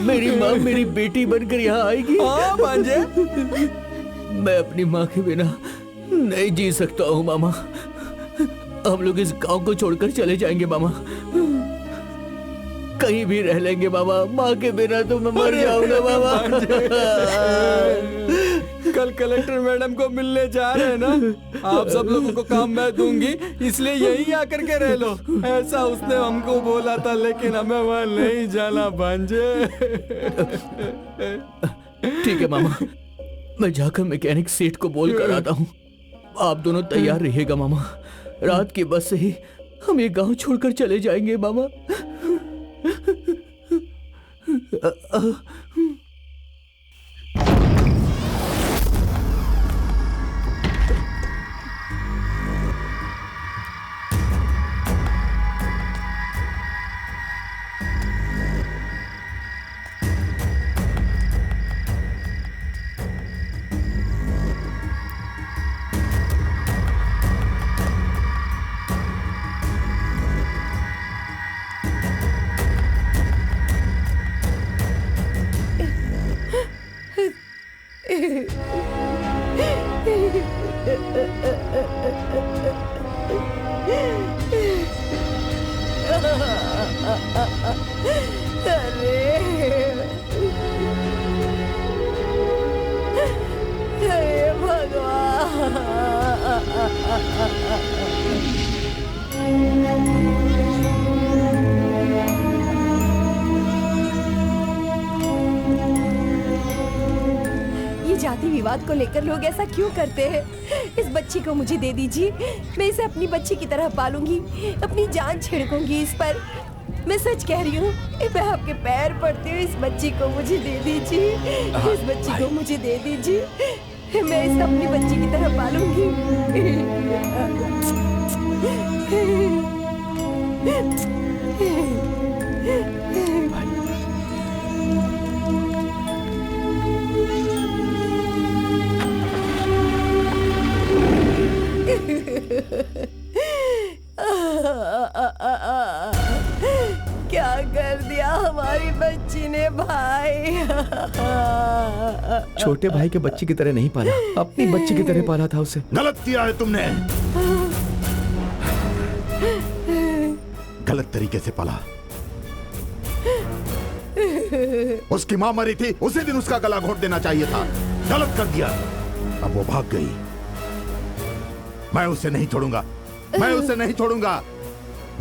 मेरी माँ मेरी बेटी बनकर यहाँ आएगी? हाँ भांजे। मैं अपनी माँ के बिना नहीं जी सकता हूँ मामा। हम लोग इस गांव को छोड़कर चले जाएंगे मामा, कहीं भी रह लेंगे मामा। माँ के बिना तो मैं मर जाऊंगा मामा। कल कलेक्टर मैडम को मिलने जा रहे हैं ना, आप सब लोगों को काम मैं दूंगी, इसलिए यहीं आकर के रह लो, ऐसा उसने हमको बोला था। लेकिन हमें वहाँ नहीं जाना भांजे। ठीक है मामा, मैं जाकर मैकेनिक सेठ को बोल कर आता हूँ। आप दोनों तैयार रहिएगा मामा। रात की बस से ही हम ये गांव छोड़कर चले जाएंगे मामा। शादी विवाद को लेकर लोग ऐसा क्यों करते हैं? इस बच्ची को मुझे दे दीजिए, मैं इसे अपनी बच्ची की तरह पालूंगी, अपनी जान छिड़कूंगी इस पर। मैं सच कह रही हूँ, मैं आपके पैर पड़ती हूँ, इस बच्ची को मुझे दे दीजिए, इस बच्ची को मुझे दे दीजिए, मैं इसे अपनी बच्ची की तरह पालूंगी। क्या कर दिया हमारी बच्ची ने भाई? छोटे भाई के बच्ची की तरह नहीं पाला, अपनी बच्ची की तरह पाला था उसे। गलत किया है तुमने, गलत तरीके से पाला। उसकी मां मरी थी, उसी दिन उसका गला घोट देना चाहिए था। गलत कर दिया। अब वो भाग गई, मैं उसे नहीं छोड़ूंगा, मैं उसे नहीं छोड़ूंगा।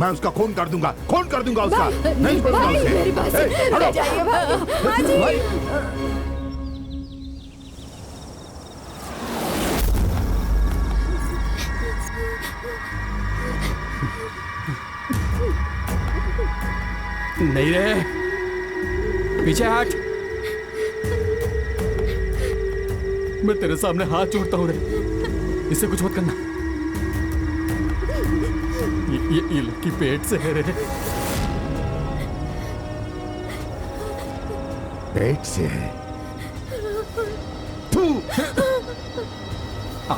मैं उसका खून कर दूंगा, खून कर दूंगा उसका। नहीं छोड़ूंगा उसे। मेरी बात सुनो, जाइए भाई। नहीं रे, पीछे हट। मैं तेरे सामने हाथ जोड़ता हूँ रे, इससे कुछ मत करना। ये लड़की पेट से है रे। पेट से है?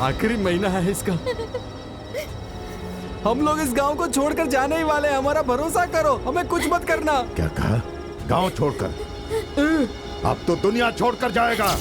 आखिरी महीना है इसका। हम लोग इस गांव को छोड़कर जाने ही वाले हैं, हमारा भरोसा करो, हमें कुछ मत करना। क्या कहा? गांव छोड़कर? अब तो दुनिया छोड़कर जाएगा।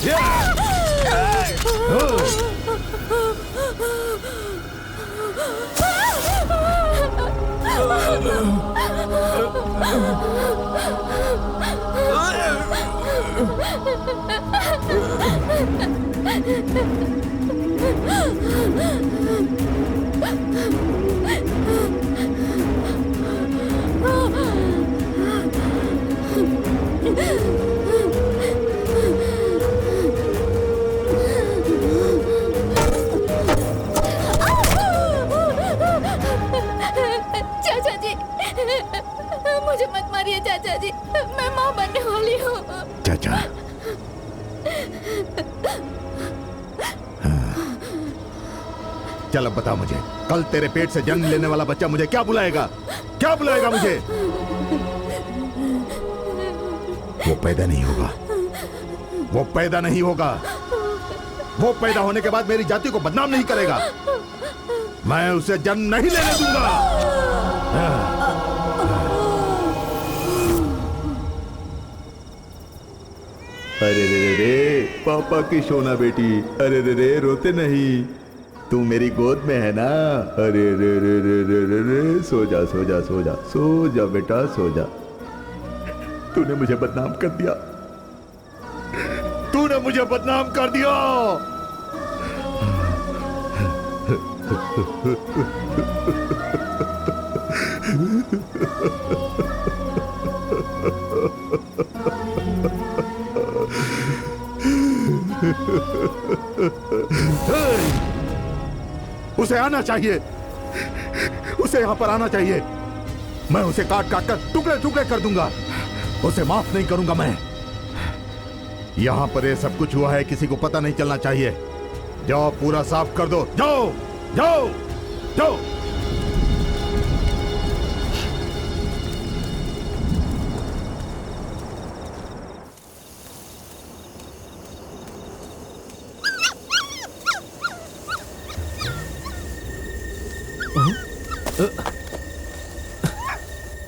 चाचा जी, मुझे मत मारिए चाचा जी, मैं माँ बनने वाली हूँ। चाचा, चल अब बता मुझे, कल तेरे पेट से जन्म लेने वाला बच्चा मुझे क्या बुलाएगा? क्या बुलाएगा मुझे? वो पैदा नहीं होगा, वो पैदा नहीं होगा। वो पैदा होने के बाद मेरी जाति को बदनाम नहीं करेगा। मैं उसे जन्म नहीं लेने दूंगा। अरे रे रे रे, पापा की सोना बेटी, अरे रे रे, रोते नहीं, तू मेरी गोद में है ना। अरे रे रे रे रे रे रे, सो जा सो जा सो जा सो जा बेटा, सो जा। तूने मुझे बदनाम कर दिया, तूने मुझे बदनाम कर दिया। उसे आना चाहिए, उसे यहां पर आना चाहिए। मैं उसे काट काट कर टुकड़े टुकड़े कर दूंगा, उसे माफ नहीं करूंगा मैं। यहां पर ये सब कुछ हुआ है, किसी को पता नहीं चलना चाहिए। जाओ पूरा साफ कर दो, जाओ जाओ जाओ।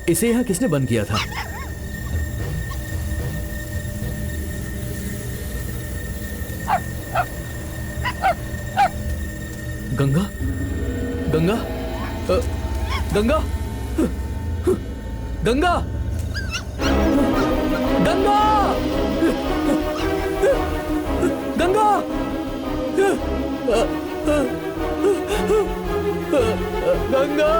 इसे यहाँ किसने बंद किया था? गंगा, गंगा, गंगा, गंगा, गंगा, गंगा, गंगा।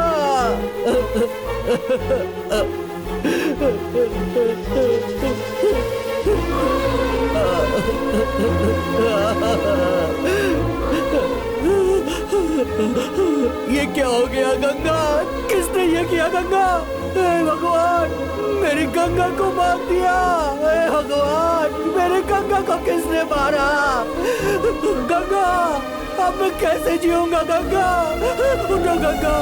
गंगा को मार दिया। हे भगवान, मेरे गंगा को किसने मारा? गंगा, अब मैं कैसे जीऊंगा? गंगा, उठो गंगा।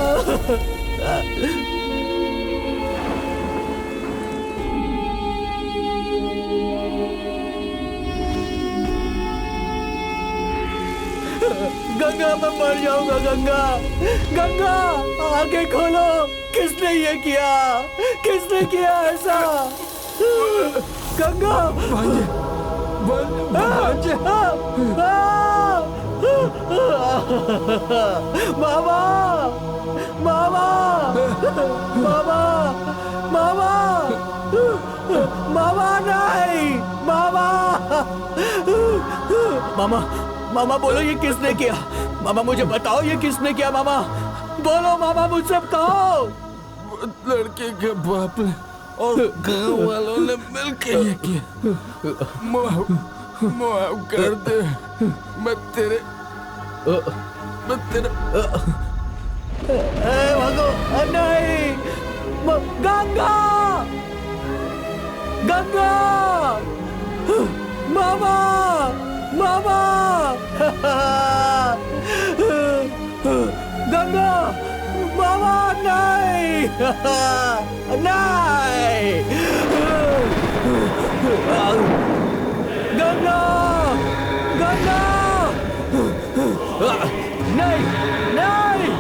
गंगा, मैं मर जाऊंगा। गंगा, गंगा, आंखें खोलो। किसने ये किया? किसने किया ऐसा? गंगा, मामा, मामा, मामा, मामा, मामा, नहीं, मामा, मामा, मामा बोलो ये किसने किया? मामा मुझे बताओ ये किसने किया? मामा बोलो, मामा मुझसे बताओ। लड़के के बाप ने और गांव वालों ने मिलकर ये किया। माफ कर दे। मैं तेरे भगवान, नहीं, गंगा, गंगा, मामा, मामा, गंगा, मामा, नहीं, नहीं, गंगा, गंगा, नहीं, नहीं,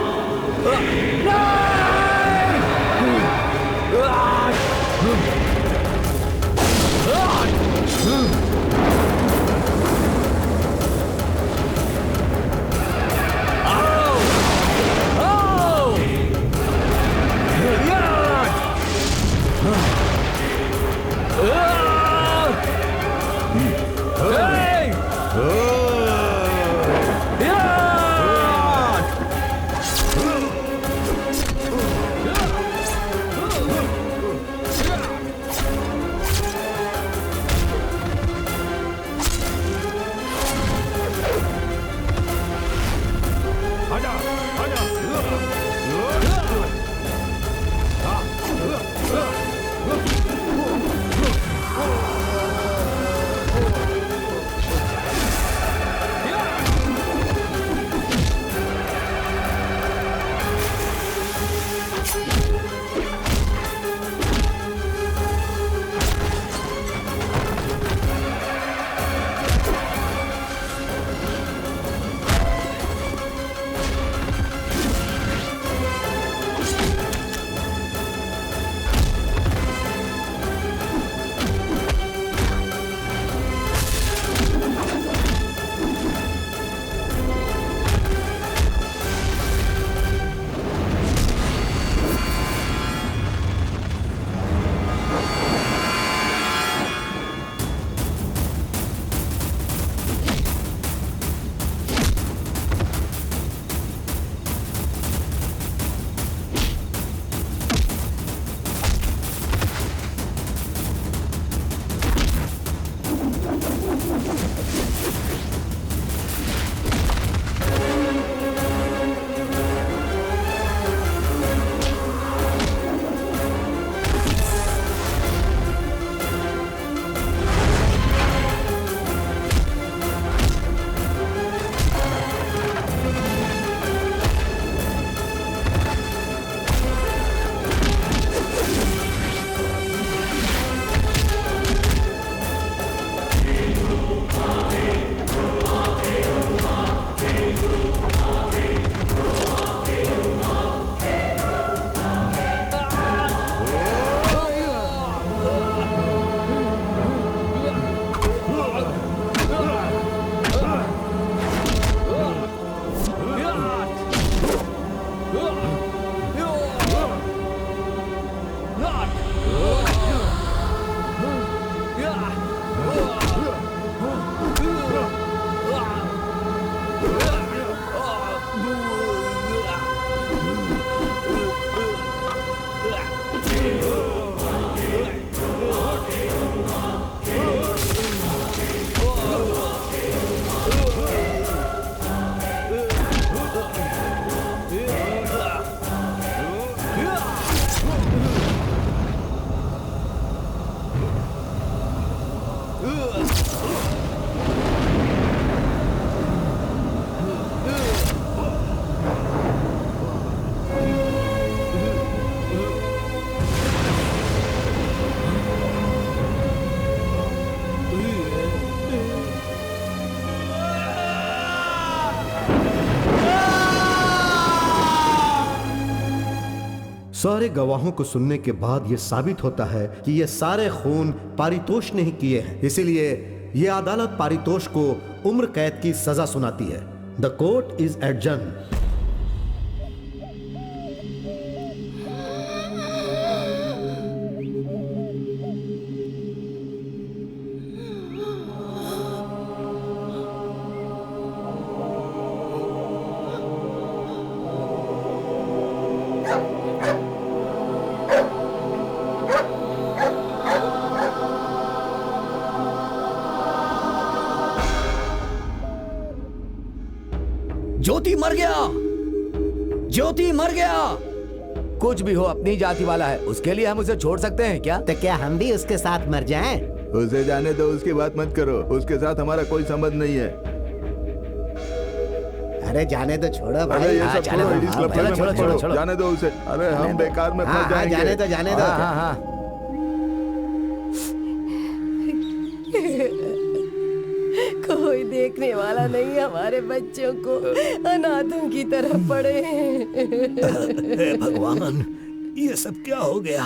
सारे गवाहों को सुनने के बाद यह साबित होता है कि ये सारे खून पारितोष ने ही किए हैं। इसीलिए ये अदालत पारितोष को उम्र कैद की सजा सुनाती है। The court is adjourn. Jyoti मर गया, ज्योति मर गया। कुछ भी हो अपनी जाति वाला है, उसके लिए हम उसे छोड़ सकते हैं क्या? तो क्या हम भी उसके साथ मर जाएं? उसे जाने दो, उसकी बात मत करो। उसके साथ हमारा कोई संबंध नहीं है। अरे जाने दो, छोड़ो अरे भाई। ये सब छोड़ो, इस क्लब में मत छोड़ो, जाने दो उसे। अरे हम बेकार में फंस जाएंगे। जाने दो, जाने दो। कोई देखने वाला नहीं हमारे बच्चों को अनाथों की तरह पड़े। हे भगवान, ये सब क्या हो गया?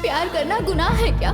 प्यार करना गुनाह है क्या?